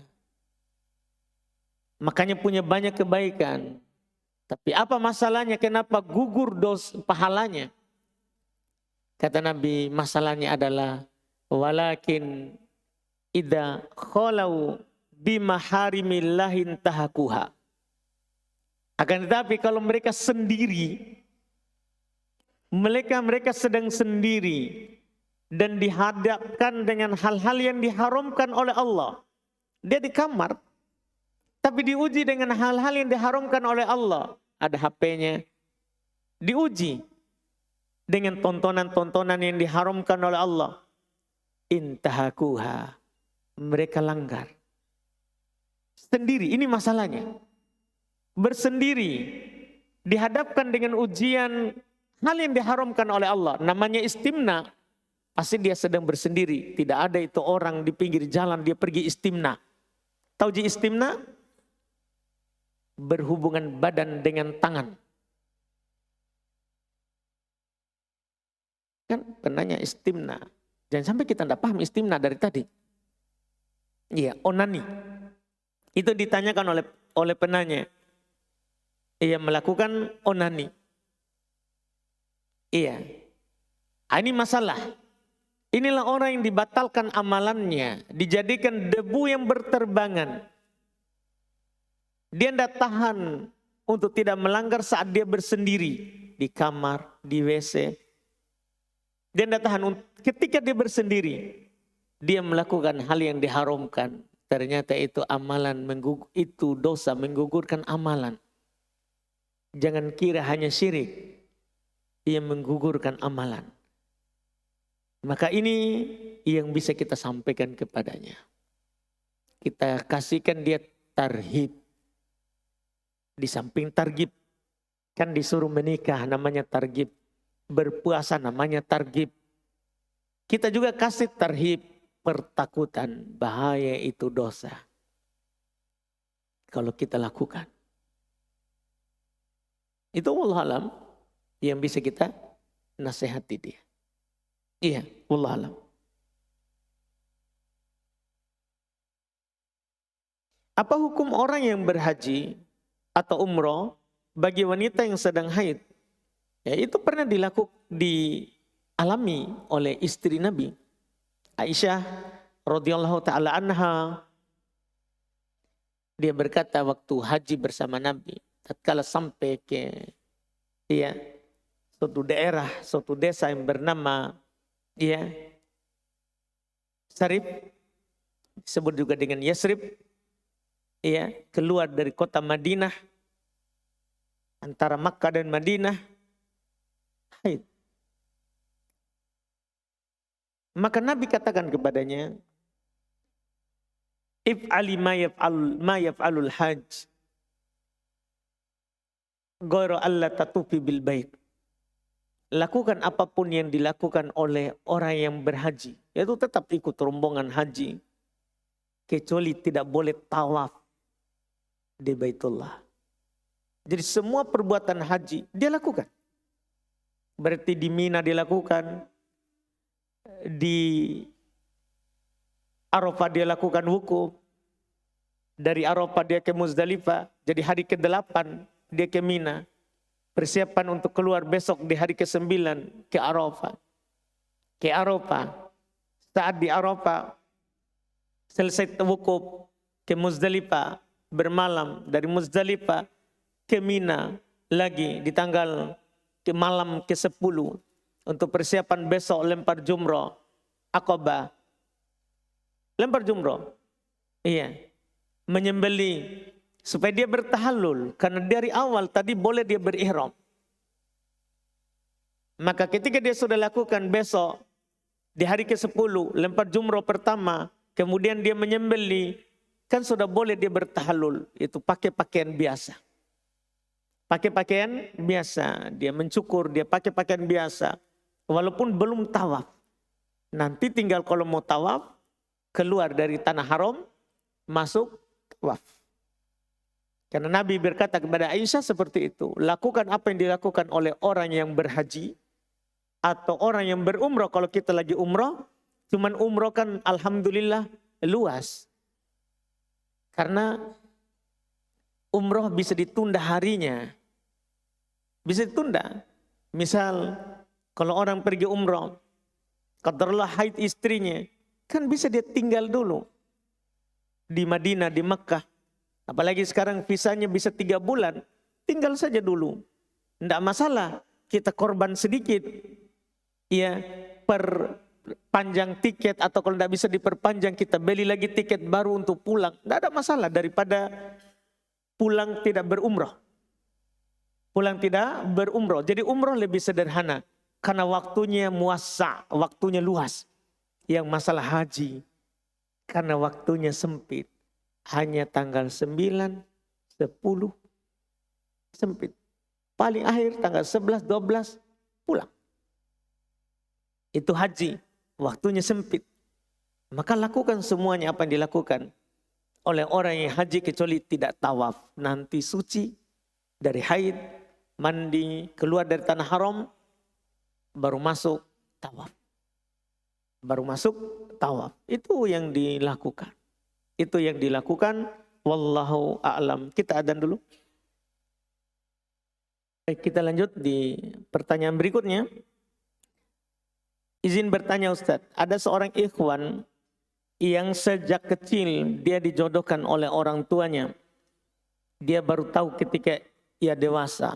Makanya punya banyak kebaikan. Tapi apa masalahnya? Kenapa gugur pahalanya? Kata Nabi, masalahnya adalah walakin idza khalau bimaharimillahin tahakuha. Akan tetapi kalau mereka sendiri, mereka sedang sendiri dan dihadapkan dengan hal-hal yang diharamkan oleh Allah. Dia di kamar, tapi diuji dengan hal-hal yang diharamkan oleh Allah. Ada HP-nya, diuji dengan tontonan-tontonan yang diharamkan oleh Allah. Intahakuha, mereka langgar. Sendiri, ini masalahnya. Bersendiri, dihadapkan dengan ujian hal yang diharamkan oleh Allah. Namanya istimna. Pasti dia sedang bersendiri. Tidak ada itu orang di pinggir jalan dia pergi istimna. Tahu istimna? Berhubungan badan dengan tangan. Kan penanya istimna. Jangan sampai kita tidak paham istimna dari tadi. Iya, onani. Itu ditanyakan oleh penanya. Ia melakukan onani. Iya. Ini masalah. Inilah orang yang dibatalkan amalannya. Dijadikan debu yang berterbangan. Dia tidak tahan untuk tidak melanggar saat dia bersendiri. Di kamar, di WC. Dia tidak tahan. Ketika dia bersendiri. Dia melakukan hal yang diharamkan. Ternyata itu amalan, itu dosa menggugurkan amalan. Jangan kira hanya syirik yang menggugurkan amalan. Maka ini yang bisa kita sampaikan kepadanya. Kita kasihkan dia tarhib. Di samping targib, kan disuruh menikah namanya targib. Berpuasa namanya targib. Kita juga kasih tarhib, pertakutan, bahaya itu dosa. Kalau kita lakukan. Itu wallahu alam yang bisa kita nasihati dia. Iya, wallahu alam. Apa hukum orang yang berhaji atau umroh bagi wanita yang sedang haid? Ya, itu pernah dialami oleh istri Nabi Aisyah radhiyallahu taala anha. Dia berkata waktu haji bersama Nabi, tatkala sampai ke suatu daerah, suatu desa yang bernama Sarif, disebut juga dengan Yasrib, keluar dari kota Madinah, antara Makkah dan Madinah, haid. Maka Nabi katakan kepadanya, If'ali ma yaf'alul hajj. Ghairu alla tatufi bil bait. Lakukan apapun yang dilakukan oleh orang yang berhaji. Yaitu tetap ikut rombongan haji. Kecuali tidak boleh tawaf di Baitullah. Jadi semua perbuatan haji dia lakukan. Berarti di Mina dilakukan. Di Arafah dia lakukan wukuf. Dari Arafah dia ke Muzdalifah. Jadi hari ke-8 dia ke Mina. Persiapan untuk keluar besok di hari ke-9 ke Arafah. Ke Arafah. Saat di Arafah selesai wukuf ke Muzdalifah, bermalam dari Muzdalifah ke Mina lagi di tanggal ke malam ke-10 untuk persiapan besok lempar jumrah Aqabah. Lempar jumrah. Iya. Menyembeli supaya dia bertahallul. Karena dari awal tadi boleh dia berihram. Maka ketika dia sudah lakukan besok, di hari ke-10, lempar jumrah pertama, kemudian dia menyembeli, kan sudah boleh dia bertahallul. Itu pakai pakaian biasa. Pakai pakaian biasa. Dia mencukur, dia pakai pakaian biasa. Walaupun belum tawaf. Nanti tinggal kalau mau tawaf, keluar dari tanah haram, masuk tawaf. Karena Nabi berkata kepada Aisyah seperti itu. Lakukan apa yang dilakukan oleh orang yang berhaji. Atau orang yang berumrah. Kalau kita lagi umrah. Cuman umrah kan alhamdulillah luas. Karena umrah bisa ditunda harinya. Bisa ditunda. Misal kalau orang pergi umrah. Qadarullah haid istrinya. Kan bisa dia tinggal dulu. Di Madinah, di Mekah. Apalagi sekarang visanya bisa 3 bulan. Tinggal saja dulu. Tidak masalah. Kita korban sedikit. Ya, perpanjang tiket. Atau kalau tidak bisa diperpanjang, kita beli lagi tiket baru untuk pulang. Tidak ada masalah daripada pulang tidak berumrah. Pulang tidak berumrah. Jadi umrah lebih sederhana. Karena waktunya muassa. Waktunya luas. Yang masalah haji. Karena waktunya sempit. Hanya tanggal 9, 10, sempit. Paling akhir tanggal 11, 12, pulang. Itu haji, waktunya sempit. Maka lakukan semuanya apa yang dilakukan oleh orang yang haji kecuali tidak tawaf. Nanti suci dari haid, mandi, keluar dari tanah haram, baru masuk tawaf. Baru masuk tawaf. Itu yang dilakukan. Itu yang dilakukan. Wallahu a'lam. Kita adzan dulu. Baik, kita lanjut di pertanyaan berikutnya. Izin bertanya Ustadz. Ada seorang ikhwan yang sejak kecil dia dijodohkan oleh orang tuanya. Dia baru tahu ketika ia dewasa.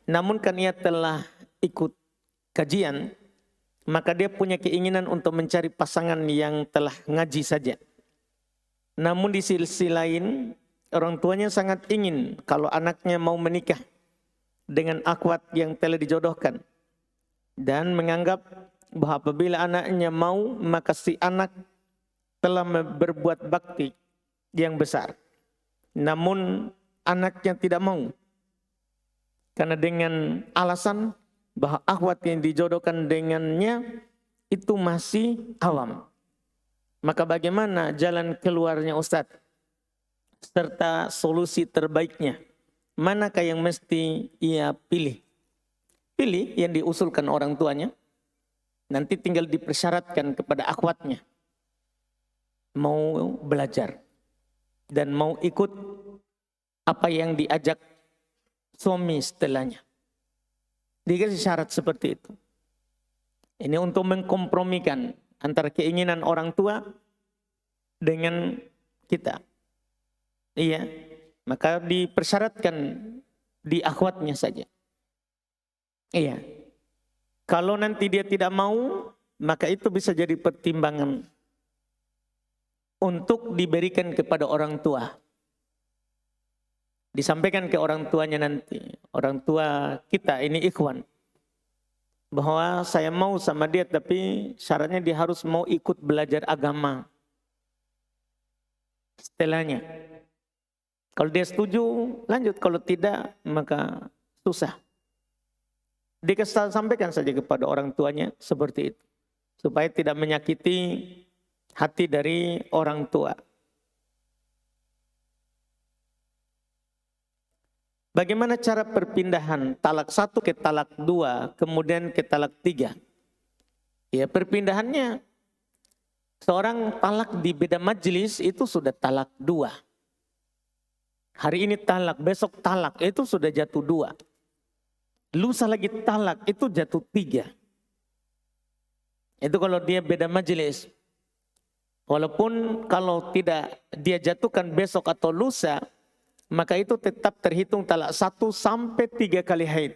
Namun kan ia telah ikut kajian. Maka dia punya keinginan untuk mencari pasangan yang telah ngaji saja. Namun di sisi lain, orang tuanya sangat ingin kalau anaknya mau menikah dengan akhwat yang telah dijodohkan. Dan menganggap bahwa apabila anaknya mau, maka si anak telah berbuat bakti yang besar. Namun anaknya tidak mau. Karena dengan alasan bahwa akhwat yang dijodohkan dengannya itu masih awam. Maka bagaimana jalan keluarnya Ustadz? Serta solusi terbaiknya. Manakah yang mesti ia pilih? Pilih yang diusulkan orang tuanya. Nanti tinggal dipersyaratkan kepada akhwatnya. Mau belajar. Dan mau ikut apa yang diajak suami setelahnya. Dikasih syarat seperti itu. Ini untuk mengkompromikan antara keinginan orang tua dengan kita. Iya, maka dipersyaratkan di akhwatnya saja. Iya. Kalau nanti dia tidak mau, maka itu bisa jadi pertimbangan untuk diberikan kepada orang tua. Disampaikan ke orang tuanya nanti. Orang tua kita ini ikhwan. Bahwa saya mau sama dia tapi syaratnya dia harus mau ikut belajar agama. setelahnya. Kalau dia setuju, lanjut. Kalau tidak, maka susah. Sampaikan saja kepada orang tuanya seperti itu. Supaya tidak menyakiti hati dari orang tua. Bagaimana cara perpindahan talak 1 ke talak 2, kemudian ke talak 3? Ya, perpindahannya seorang talak di beda majelis itu sudah talak 2. Hari ini talak, besok talak, itu sudah jatuh 2. Lusa lagi talak, itu jatuh 3. Itu kalau dia beda majelis. Walaupun kalau tidak dia jatuhkan besok atau lusa, maka itu tetap terhitung talak 1 sampai 3 kali haid.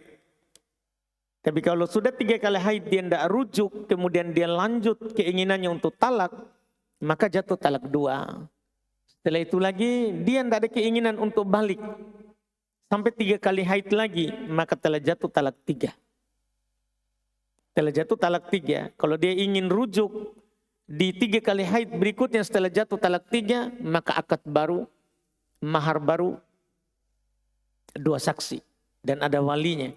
Tapi kalau sudah 3 kali haid dia tidak rujuk, kemudian dia lanjut keinginannya untuk talak, maka jatuh talak 2. Setelah itu lagi dia tidak ada keinginan untuk balik. Sampai 3 kali haid lagi, maka telah jatuh talak 3. Telah jatuh talak 3. Kalau dia ingin rujuk di 3 kali haid berikutnya setelah jatuh talak 3, maka akad baru, mahar baru, 2 saksi dan ada walinya.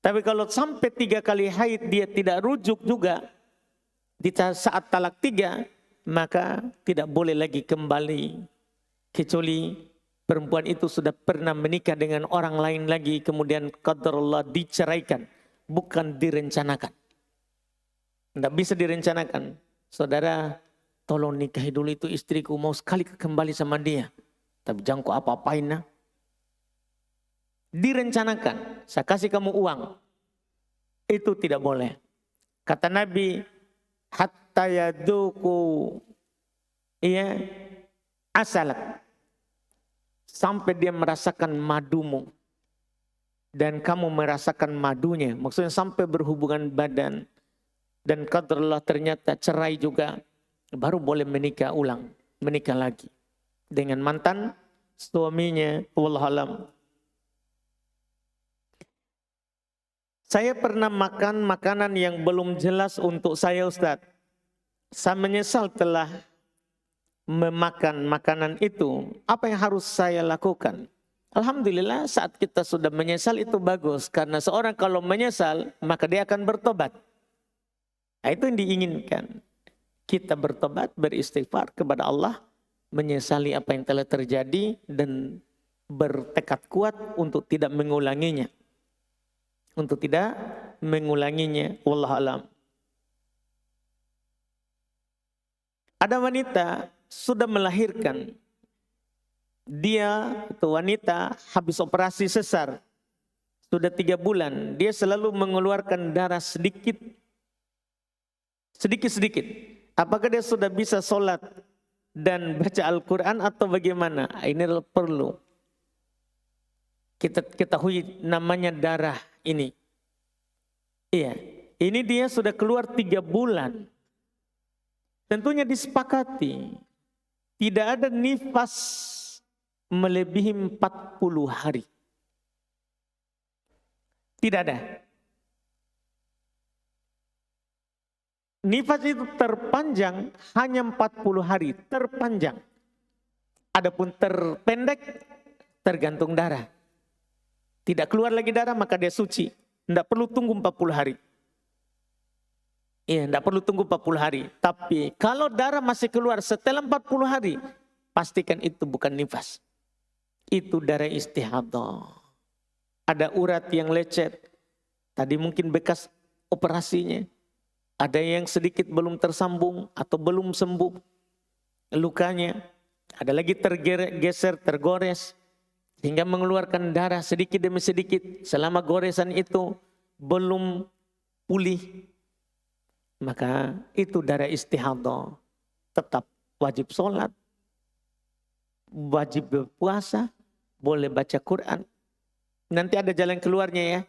Tapi kalau sampai 3 kali haid dia tidak rujuk juga di saat talak 3, maka tidak boleh lagi kembali. Kecuali perempuan itu sudah pernah menikah dengan orang lain lagi, kemudian qadarullah diceraikan, bukan direncanakan. Tidak bisa direncanakan. Saudara, tolong nikahi dulu itu istriku, mau sekali kembali sama dia. Tapi jangan kau apa-apain. Nah. Direncanakan, saya kasih kamu uang. Itu tidak boleh. Kata Nabi, hatta yaduku asalak. Sampai dia merasakan madumu. Dan kamu merasakan madunya. Maksudnya sampai berhubungan badan. Dan qadarullah ternyata cerai juga. Baru boleh menikah ulang. Menikah lagi. Dengan mantan suaminya. Wallahualam. Saya pernah makan makanan yang belum jelas untuk saya, Ustaz. Saya menyesal telah memakan makanan itu. Apa yang harus saya lakukan? Alhamdulillah saat kita sudah menyesal itu bagus. Karena seorang kalau menyesal maka dia akan bertobat. Nah, itu yang diinginkan. Kita bertobat, beristighfar kepada Allah. Menyesali apa yang telah terjadi dan bertekad kuat untuk tidak mengulanginya. Untuk tidak mengulanginya. Wallahualam. Ada wanita sudah melahirkan. Dia itu wanita habis operasi sesar. Sudah 3 bulan. Dia selalu mengeluarkan darah sedikit. Sedikit-sedikit. Apakah dia sudah bisa sholat dan baca Al-Quran atau bagaimana? Ini perlu kita ketahui namanya darah ini. Iya, ini dia sudah keluar 3 bulan. Tentunya disepakati. Tidak ada nifas melebihi 40 hari. Tidak ada. Nifas itu terpanjang hanya 40 hari. Terpanjang. Adapun terpendek tergantung darah. Tidak keluar lagi darah maka dia suci. Tidak perlu tunggu 40 hari. Iya, tidak perlu tunggu 40 hari. Tapi kalau darah masih keluar setelah 40 hari, pastikan itu bukan nifas. Itu darah istihadah. Ada urat yang lecet. Tadi mungkin bekas operasinya. Ada yang sedikit belum tersambung atau belum sembuh lukanya. Ada lagi tergeser, tergores. Sehingga mengeluarkan darah sedikit demi sedikit. Selama goresan itu belum pulih. Maka itu darah istihadah. Tetap wajib sholat. Wajib berpuasa. Boleh baca Quran. Nanti ada jalan keluarnya ya.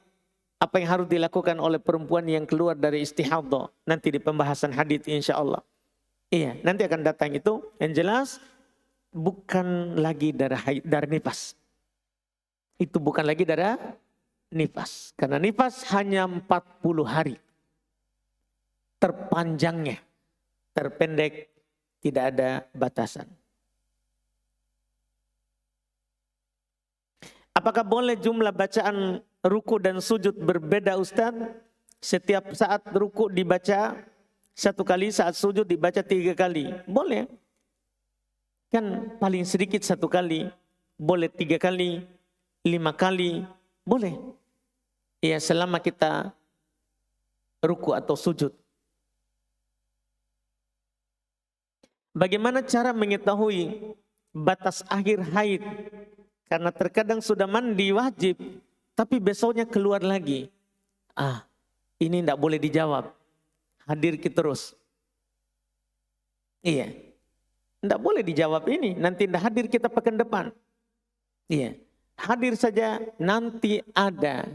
Apa yang harus dilakukan oleh perempuan yang keluar dari istihadah. Nanti di pembahasan hadits insya Allah. Iya, nanti akan datang itu. Yang jelas bukan lagi darah nifas. Itu bukan lagi darah nifas. Karena nifas hanya 40 hari. Terpanjangnya. Terpendek tidak ada batasan. Apakah boleh jumlah bacaan ruku dan sujud berbeda Ustaz? Setiap saat ruku dibaca 1 kali, saat sujud dibaca 3 kali. Boleh. Kan paling sedikit 1 kali. Boleh 3 kali, 5 kali. Boleh. Ya selama kita ruku atau sujud. Bagaimana cara mengetahui batas akhir haid? Karena terkadang sudah mandi wajib, tapi besoknya keluar lagi. Ini tidak boleh dijawab. Hadir terus. Iya. Tidak boleh dijawab ini. Nanti tidak hadir kita pekan depan. Iya. Hadir saja nanti ada.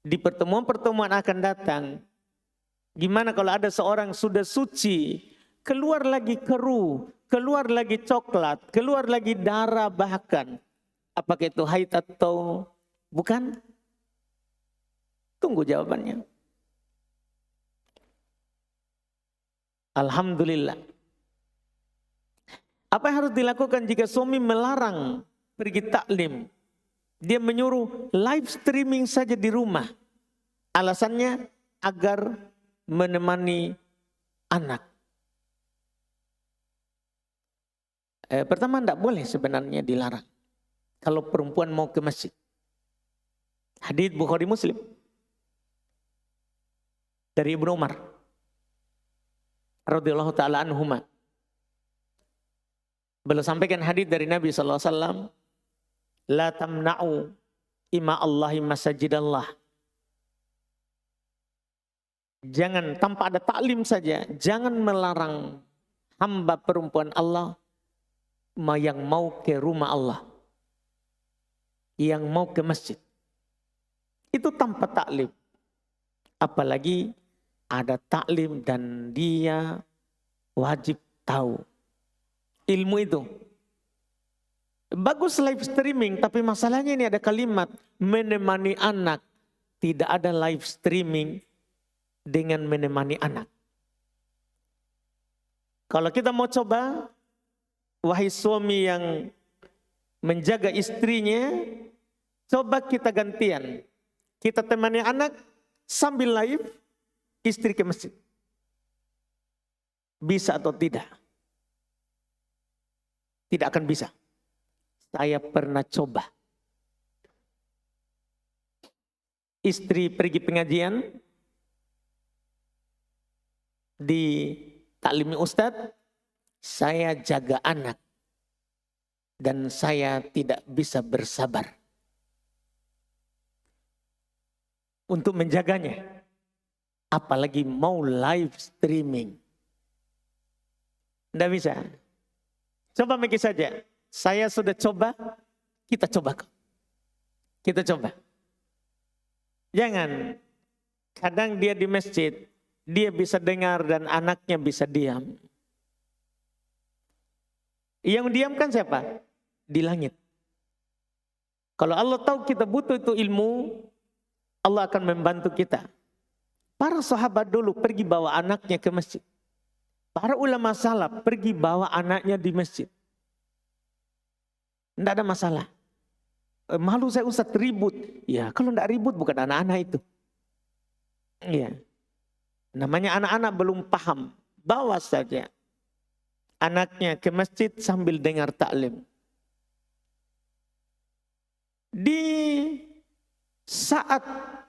Di pertemuan-pertemuan akan datang. Gimana kalau ada seorang sudah suci, keluar lagi keruh, keluar lagi coklat, keluar lagi darah bahkan. Apakah itu haid atau bukan? Tunggu jawabannya. Alhamdulillah. Apa yang harus dilakukan jika suami melarang pergi taklim? Dia menyuruh live streaming saja di rumah. Alasannya agar menemani anak. Pertama tidak boleh sebenarnya dilarang. Kalau perempuan mau ke masjid. Hadits Bukhari Muslim. Dari Ibnu Umar. Radhiyallahu ta'ala anhuma. Beliau sampaikan hadits dari Nabi SAW. La tamna'u ima Allahi masajidallah. Jangan tanpa ada taklim saja. Jangan melarang hamba perempuan Allah yang mau ke rumah Allah. Yang mau ke masjid. Itu tanpa taklim. Apalagi ada taklim dan dia wajib tahu ilmu itu. Bagus live streaming, tapi masalahnya ini ada kalimat menemani anak. Tidak ada live streaming dengan menemani anak. Kalau kita mau coba, wahai suami yang menjaga istrinya, coba kita gantian. Kita temani anak sambil live, istri ke masjid. Bisa atau tidak? Tidak akan bisa. Saya pernah coba. Istri pergi pengajian di taklimi Ustadz, saya jaga anak dan saya tidak bisa bersabar untuk menjaganya. Apalagi mau live streaming. Tidak bisa. Coba mikir saja. Saya sudah coba, kita coba. Kita coba. Jangan. Kadang dia di masjid, dia bisa dengar dan anaknya bisa diam. Yang diamkan siapa? Di langit. Kalau Allah tahu kita butuh itu ilmu, Allah akan membantu kita. Para sahabat dulu pergi bawa anaknya ke masjid. Para ulama salaf pergi bawa anaknya di masjid. Tidak ada masalah. Malu saya Ustaz ribut. Ya kalau tidak ribut bukan anak-anak itu. Iya. Namanya anak-anak belum paham. Bawa saja anaknya ke masjid sambil dengar taklim. Di saat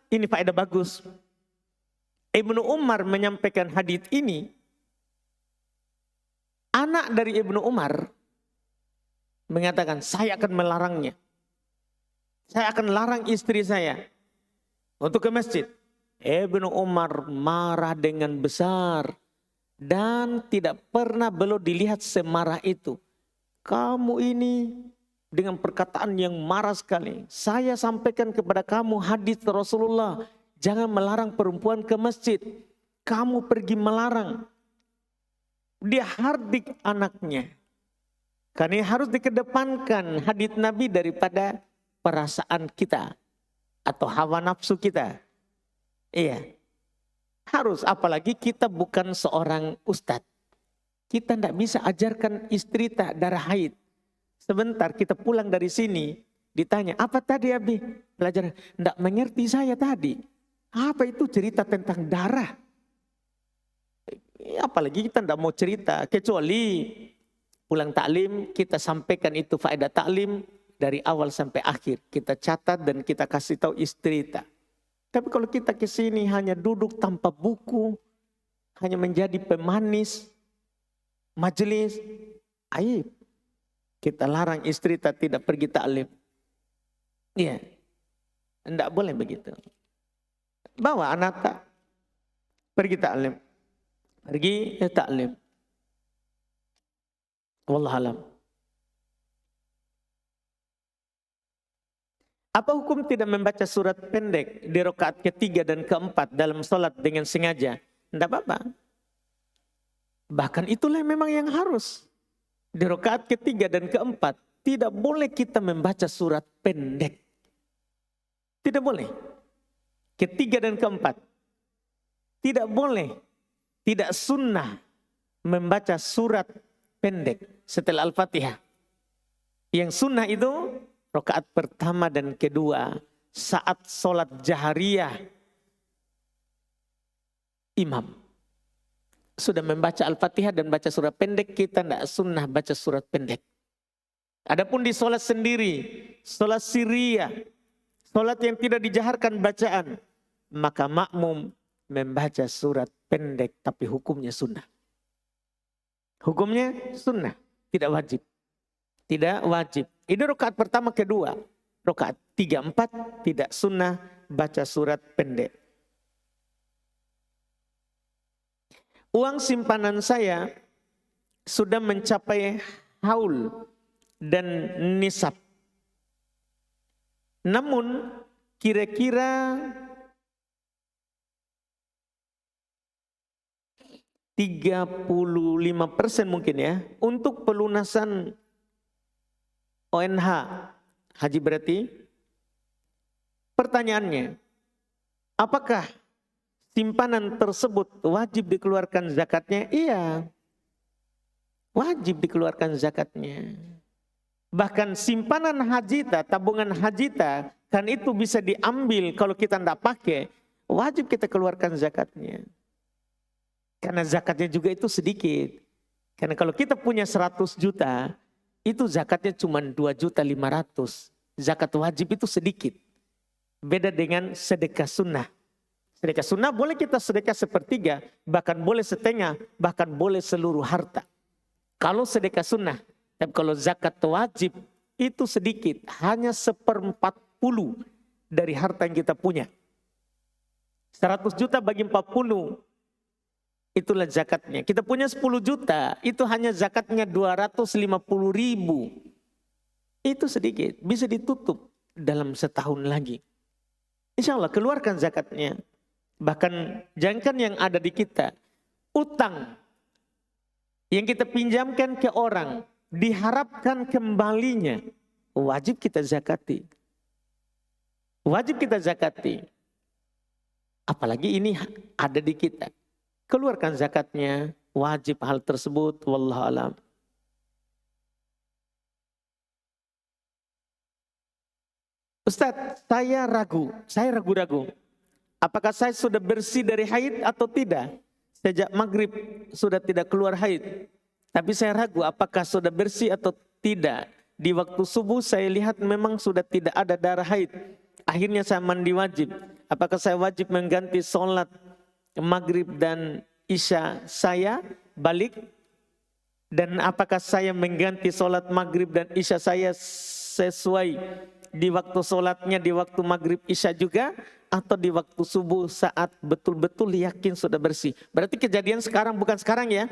ini faedah bagus. Ibnu Umar menyampaikan hadits ini. Anak dari Ibnu Umar mengatakan, saya akan melarangnya. Saya akan larang istri saya untuk ke masjid. Ibnu Umar marah dengan besar. Dan tidak pernah beliau dilihat semarah itu. Kamu ini dengan perkataan yang marah sekali. Saya sampaikan kepada kamu hadits Rasulullah. Jangan melarang perempuan ke masjid. Kamu pergi melarang. Dia hardik anaknya. Karena harus dikedepankan hadits Nabi daripada perasaan kita. Atau hawa nafsu kita. Iya. Harus, apalagi kita bukan seorang ustadz. Kita tidak bisa ajarkan istri tak darah haid. Sebentar kita pulang dari sini. Ditanya, apa tadi Abi? Pelajaran, enggak mengerti saya tadi. Apa itu cerita tentang darah? Apalagi kita enggak mau cerita, kecuali pulang taklim kita sampaikan itu faedah taklim dari awal sampai akhir. Kita catat dan kita kasih tahu istri kita. Tapi kalau kita ke sini hanya duduk tanpa buku, hanya menjadi pemanis majelis, aib. Kita larang istri kita tidak pergi taklim. Iya, enggak boleh begitu. Bawa anak tak pergi taklim. Pergi taklim. Wallahualam. Apa hukum tidak membaca surat pendek di rakaat ketiga dan keempat dalam sholat dengan sengaja? Tidak apa-apa. Bahkan itulah memang yang harus. Di rakaat ketiga dan keempat tidak boleh kita membaca surat pendek. Tidak boleh. Ketiga dan keempat. Tidak boleh. Tidak sunnah membaca surat pendek setelah Al-Fatihah. Yang sunnah itu rakaat pertama dan kedua saat sholat jahriyah imam sudah membaca Al-Fatihah dan baca surat pendek, kita tidak sunnah baca surat pendek. Adapun di sholat sendiri, sholat sirriyah, sholat yang tidak dijaharkan bacaan, maka makmum membaca surat pendek tapi hukumnya sunnah. Hukumnya sunnah, tidak wajib. Tidak wajib. Ini rakaat pertama kedua. Rakaat 3, 4 tidak sunnah baca surat pendek. Uang simpanan saya sudah mencapai haul dan nisab. Namun kira-kira 35% mungkin ya untuk pelunasan ONH haji berarti. Pertanyaannya, apakah simpanan tersebut wajib dikeluarkan zakatnya? Iya, wajib dikeluarkan zakatnya. Bahkan simpanan hajita, tabungan hajita, kan itu bisa diambil kalau kita tidak pakai, wajib kita keluarkan zakatnya. Karena zakatnya juga itu sedikit. Karena kalau kita punya 100 juta, itu zakatnya cuma 2.500.000. Zakat wajib itu sedikit. Beda dengan sedekah sunnah. Sedekah sunnah boleh kita sedekah sepertiga, bahkan boleh setengah, bahkan boleh seluruh harta. Kalau sedekah sunnah, tapi kalau zakat wajib itu sedikit, hanya 1/40 dari harta yang kita punya. 100 juta bagi 40, itulah zakatnya. Kita punya 10 juta, itu hanya zakatnya 250.000. Itu sedikit, bisa ditutup dalam setahun lagi. Insya Allah keluarkan zakatnya. Bahkan jangankan yang ada di kita, utang yang kita pinjamkan ke orang, diharapkan kembalinya, wajib kita zakati. Wajib kita zakati. Apalagi ini ada di kita. Keluarkan zakatnya, wajib hal tersebut, wallahu alam. Ustadz, saya ragu-ragu. Apakah saya sudah bersih dari haid atau tidak? Sejak maghrib sudah tidak keluar haid. Tapi saya ragu apakah sudah bersih atau tidak. Di waktu subuh saya lihat memang sudah tidak ada darah haid. Akhirnya saya mandi wajib. Apakah saya wajib mengganti sholat maghrib dan isya saya balik? Dan apakah saya mengganti sholat maghrib dan isya saya sesuai di waktu sholatnya di waktu maghrib isya juga, atau di waktu subuh saat betul-betul yakin sudah bersih? Berarti kejadian sekarang bukan sekarang ya.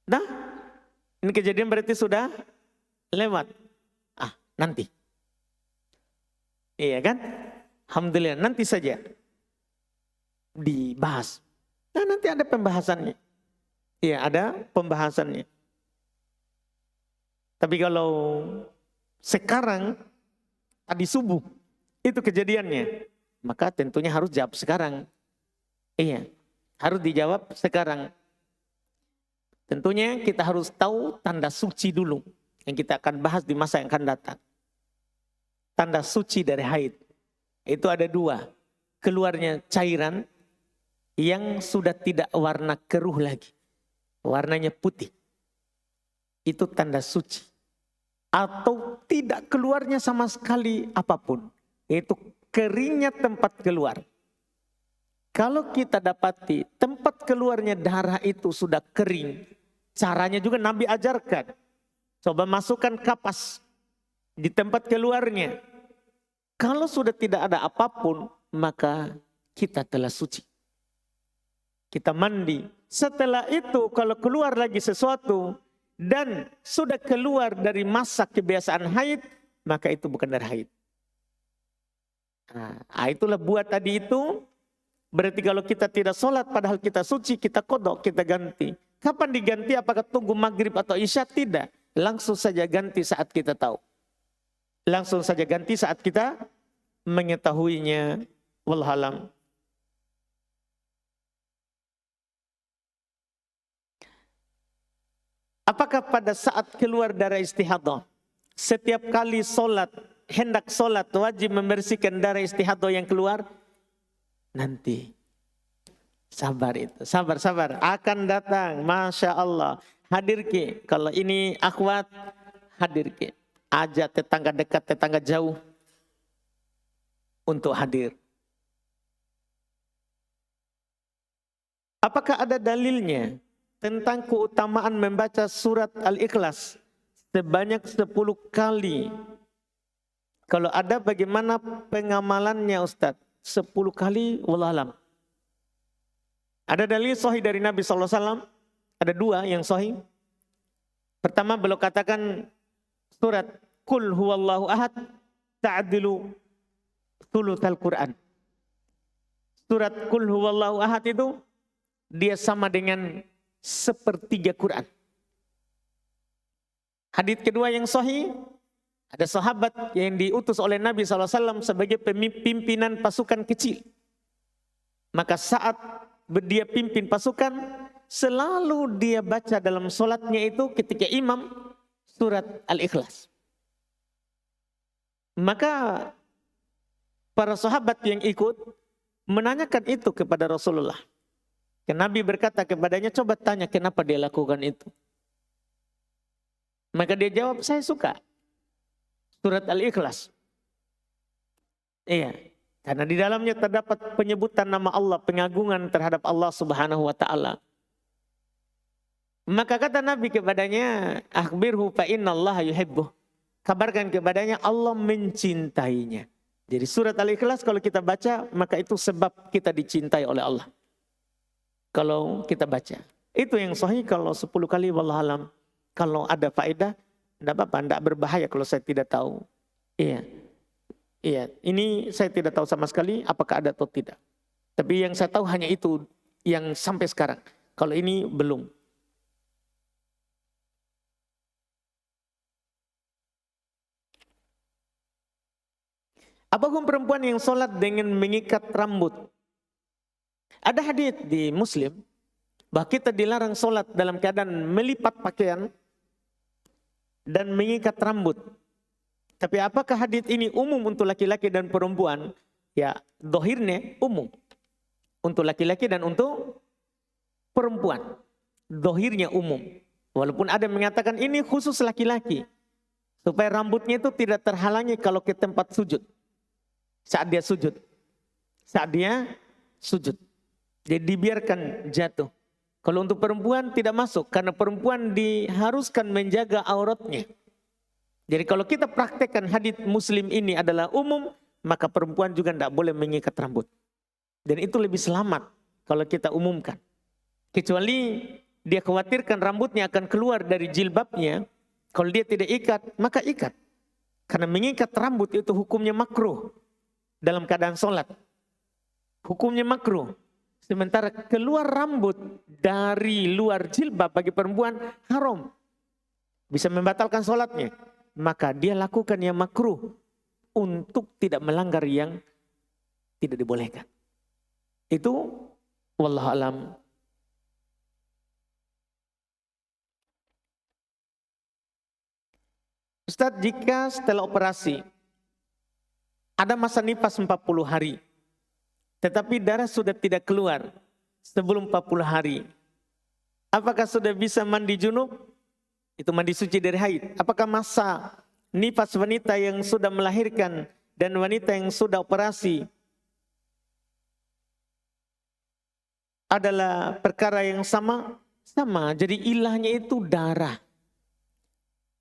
Nah, ini kejadian berarti sudah lewat. Nanti. Iya kan? Alhamdulillah, nanti saja dibahas. Nah, nanti ada pembahasannya. Iya, ada pembahasannya. Tapi kalau sekarang, tadi subuh, itu kejadiannya, maka tentunya harus jawab sekarang. Iya, harus dijawab sekarang. Tentunya kita harus tahu tanda suci dulu, yang kita akan bahas di masa yang akan datang. tanda suci dari haid. Itu ada dua. Keluarnya cairan yang sudah tidak warna keruh lagi. Warnanya putih. Itu tanda suci. Atau tidak keluarnya sama sekali apapun. Itu keringnya tempat keluar. Kalau kita dapati tempat keluarnya darah itu sudah kering. Caranya juga Nabi ajarkan. Coba masukkan kapas di tempat keluarnya. Kalau sudah tidak ada apapun, maka kita telah suci. Kita mandi. Setelah itu kalau keluar lagi sesuatu dan sudah keluar dari masa kebiasaan haid, maka itu bukan darah haid. Nah, itulah buat tadi itu. Berarti kalau kita tidak sholat padahal kita suci, kita kodok, kita ganti. Kapan diganti? Apakah tunggu maghrib atau isya? Tidak. Langsung saja ganti saat kita tahu. Langsung saja ganti saat kita mengetahuinya. Wallahualam. Apakah pada saat keluar darah istihadah, setiap kali sholat, hendak sholat wajib membersihkan darah istihadah yang keluar? Nanti. Sabar itu. Sabar. Akan datang. Masya Allah. Hadir ke. Kalau ini akhwat, hadir ke. Ajak tetangga dekat, tetangga jauh. Untuk hadir. Apakah ada dalilnya tentang keutamaan membaca surat Al-Ikhlas sebanyak 10 kali? Kalau ada, bagaimana pengamalannya Ustaz? 10 kali, wallahualam. Ada dalil sahih dari Nabi SAW. Ada dua yang sahih. Pertama, beliau katakan surat Qul huwallahu ahad ta'dilu thulutsal Quran. Surat Qul huwallahu ahad itu dia sama dengan sepertiga Quran. Hadits kedua yang sahih, ada sahabat yang diutus oleh Nabi SAW sebagai pimpinan pasukan kecil. Maka saat dia pimpin pasukan, selalu dia baca dalam sholatnya itu ketika imam surat Al-Ikhlas. Maka para sahabat yang ikut menanyakan itu kepada Rasulullah. Nabi berkata kepadanya, coba tanya kenapa dia lakukan itu. Maka dia jawab, saya suka surat Al-Ikhlas. Iya, karena di dalamnya terdapat penyebutan nama Allah, pengagungan terhadap Allah Subhanahu wa taala. Maka kata Nabi kepadanya, akhbirhu fa innallaha yuhibbuh. Kabarkan kepadanya Allah mencintainya. Jadi surat Al-Ikhlas kalau kita baca, maka itu sebab kita dicintai oleh Allah. Kalau kita baca. Itu yang sahih kalau 10 kali wallahualam. Kalau ada faedah, tidak apa-apa, tidak berbahaya kalau saya tidak tahu. Iya. Iya, ini saya tidak tahu sama sekali apakah ada atau tidak. Tapi yang saya tahu hanya itu yang sampai sekarang. Kalau ini belum. Apa hukum perempuan yang sholat dengan mengikat rambut? Ada hadits di Muslim bahwa kita dilarang sholat dalam keadaan melipat pakaian dan mengikat rambut. Tapi apakah hadits ini umum untuk laki-laki dan perempuan? Ya, dohirnya umum. Untuk laki-laki dan untuk perempuan. Dohirnya umum. Walaupun ada yang mengatakan ini khusus laki-laki. Supaya rambutnya itu tidak terhalangi kalau ke tempat sujud. Saat dia sujud. Saat dia sujud. Jadi dibiarkan jatuh. Kalau untuk perempuan tidak masuk. Karena perempuan diharuskan menjaga auratnya. Jadi kalau kita praktekkan hadits Muslim ini adalah umum, maka perempuan juga tidak boleh mengikat rambut. Dan itu lebih selamat kalau kita umumkan. Kecuali dia khawatirkan rambutnya akan keluar dari jilbabnya. Kalau dia tidak ikat, maka ikat. Karena mengikat rambut itu hukumnya makruh dalam keadaan sholat. Hukumnya makruh. Sementara keluar rambut dari luar jilbab bagi perempuan haram. Bisa membatalkan sholatnya. Maka dia lakukan yang makruh untuk tidak melanggar yang tidak dibolehkan. Itu wallahu alam. Ustaz, jika setelah operasi Ada masa nifas 40 hari. Tetapi darah sudah tidak keluar sebelum 40 hari. Apakah sudah bisa mandi junub? Itu mandi suci dari haid. Apakah masa nifas wanita yang sudah melahirkan dan wanita yang sudah operasi adalah perkara yang sama? Sama. Jadi ilahnya itu darah.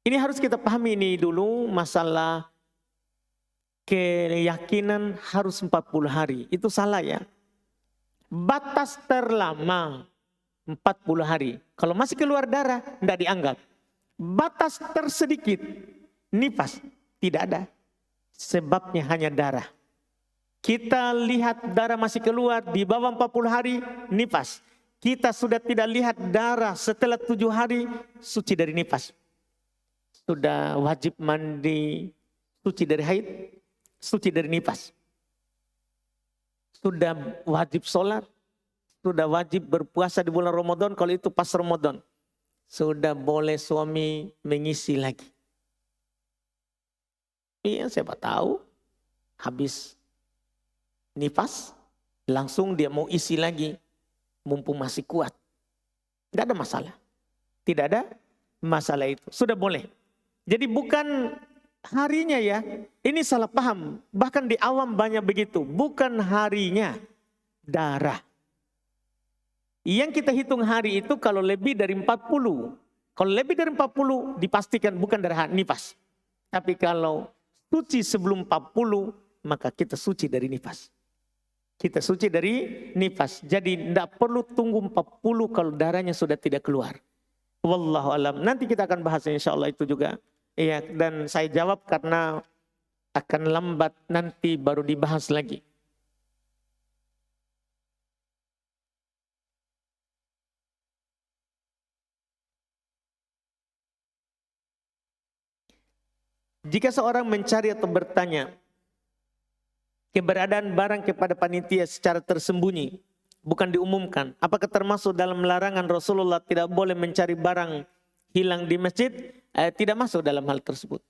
Ini harus kita pahami ini dulu, masalah keyakinan harus 40 hari. Itu salah ya. Batas terlama 40 hari. Kalau masih keluar darah, tidak dianggap. Batas tersedikit, nifas, tidak ada. Sebabnya hanya darah. Kita lihat darah masih keluar di bawah 40 hari, nifas. Kita sudah tidak lihat darah setelah 7 hari, suci dari nifas. Sudah wajib mandi, suci dari haid, suci dari nifas. Sudah wajib sholat, sudah wajib berpuasa di bulan Ramadan kalau itu pas Ramadan. Sudah boleh suami mengisi lagi. Iya, siapa tahu habis nifas langsung dia mau isi lagi mumpung masih kuat. Tidak ada masalah. Tidak ada masalah itu. Sudah boleh. Jadi bukan harinya ya. Ini salah paham. Bahkan di awam banyak begitu. Bukan harinya. Darah. Yang kita hitung hari itu kalau lebih dari 40. Kalau lebih dari 40 dipastikan bukan darah nifas. Tapi kalau suci sebelum 40 maka kita suci dari nifas. Kita suci dari nifas. Jadi tidak perlu tunggu 40 kalau darahnya sudah tidak keluar. Wallahu alam. Nanti kita akan bahas insyaallah itu juga. Iya, dan saya jawab karena akan lambat nanti baru dibahas lagi. Jika seorang mencari atau bertanya keberadaan barang kepada panitia secara tersembunyi, bukan diumumkan, apakah termasuk dalam larangan Rasulullah tidak boleh mencari barang hilang di masjid? Tidak masuk dalam hal tersebut.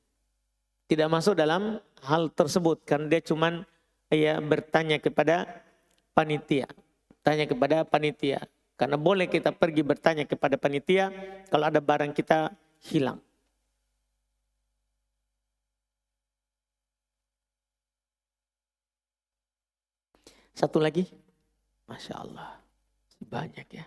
Tidak masuk dalam hal tersebut karena dia cuman bertanya kepada panitia. Tanya kepada panitia. Karena boleh kita pergi bertanya kepada panitia kalau ada barang kita hilang. Satu lagi. Masya Allah. Banyak ya.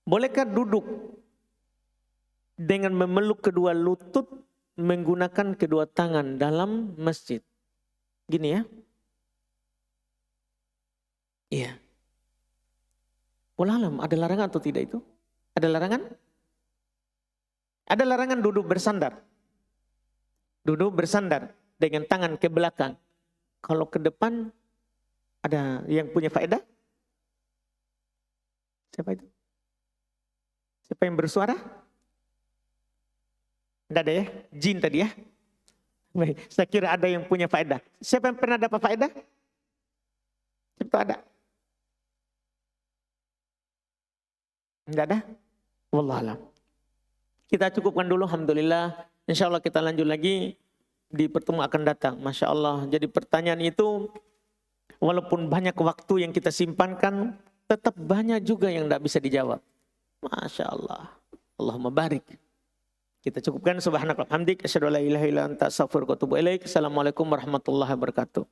Bolehkah duduk dengan memeluk kedua lutut menggunakan kedua tangan dalam masjid? Gini ya. Iya. Wallahualam, ada larangan atau tidak itu? Ada larangan? Ada larangan duduk bersandar. Duduk bersandar dengan tangan ke belakang. Kalau ke depan ada yang punya faedah? Siapa itu? Siapa yang bersuara? Tidak ada ya? Jin tadi ya? Baik, saya kira ada yang punya faedah. Siapa yang pernah dapat faedah? Siapa ada? Tidak ada? Wallahualam. Kita cukupkan dulu, alhamdulillah. Insya Allah kita lanjut lagi di pertemuan akan datang. Masya Allah. Jadi pertanyaan itu, walaupun banyak waktu yang kita simpankan, tetap banyak juga yang tidak bisa dijawab. Masya Allah. Allahumma barik. Kita cukupkan. Subhanallah. Hamdik. Asyhadu an la ilaha illa anta astaghfiruka wa atubu ilaik. Assalamualaikum warahmatullahi wabarakatuh.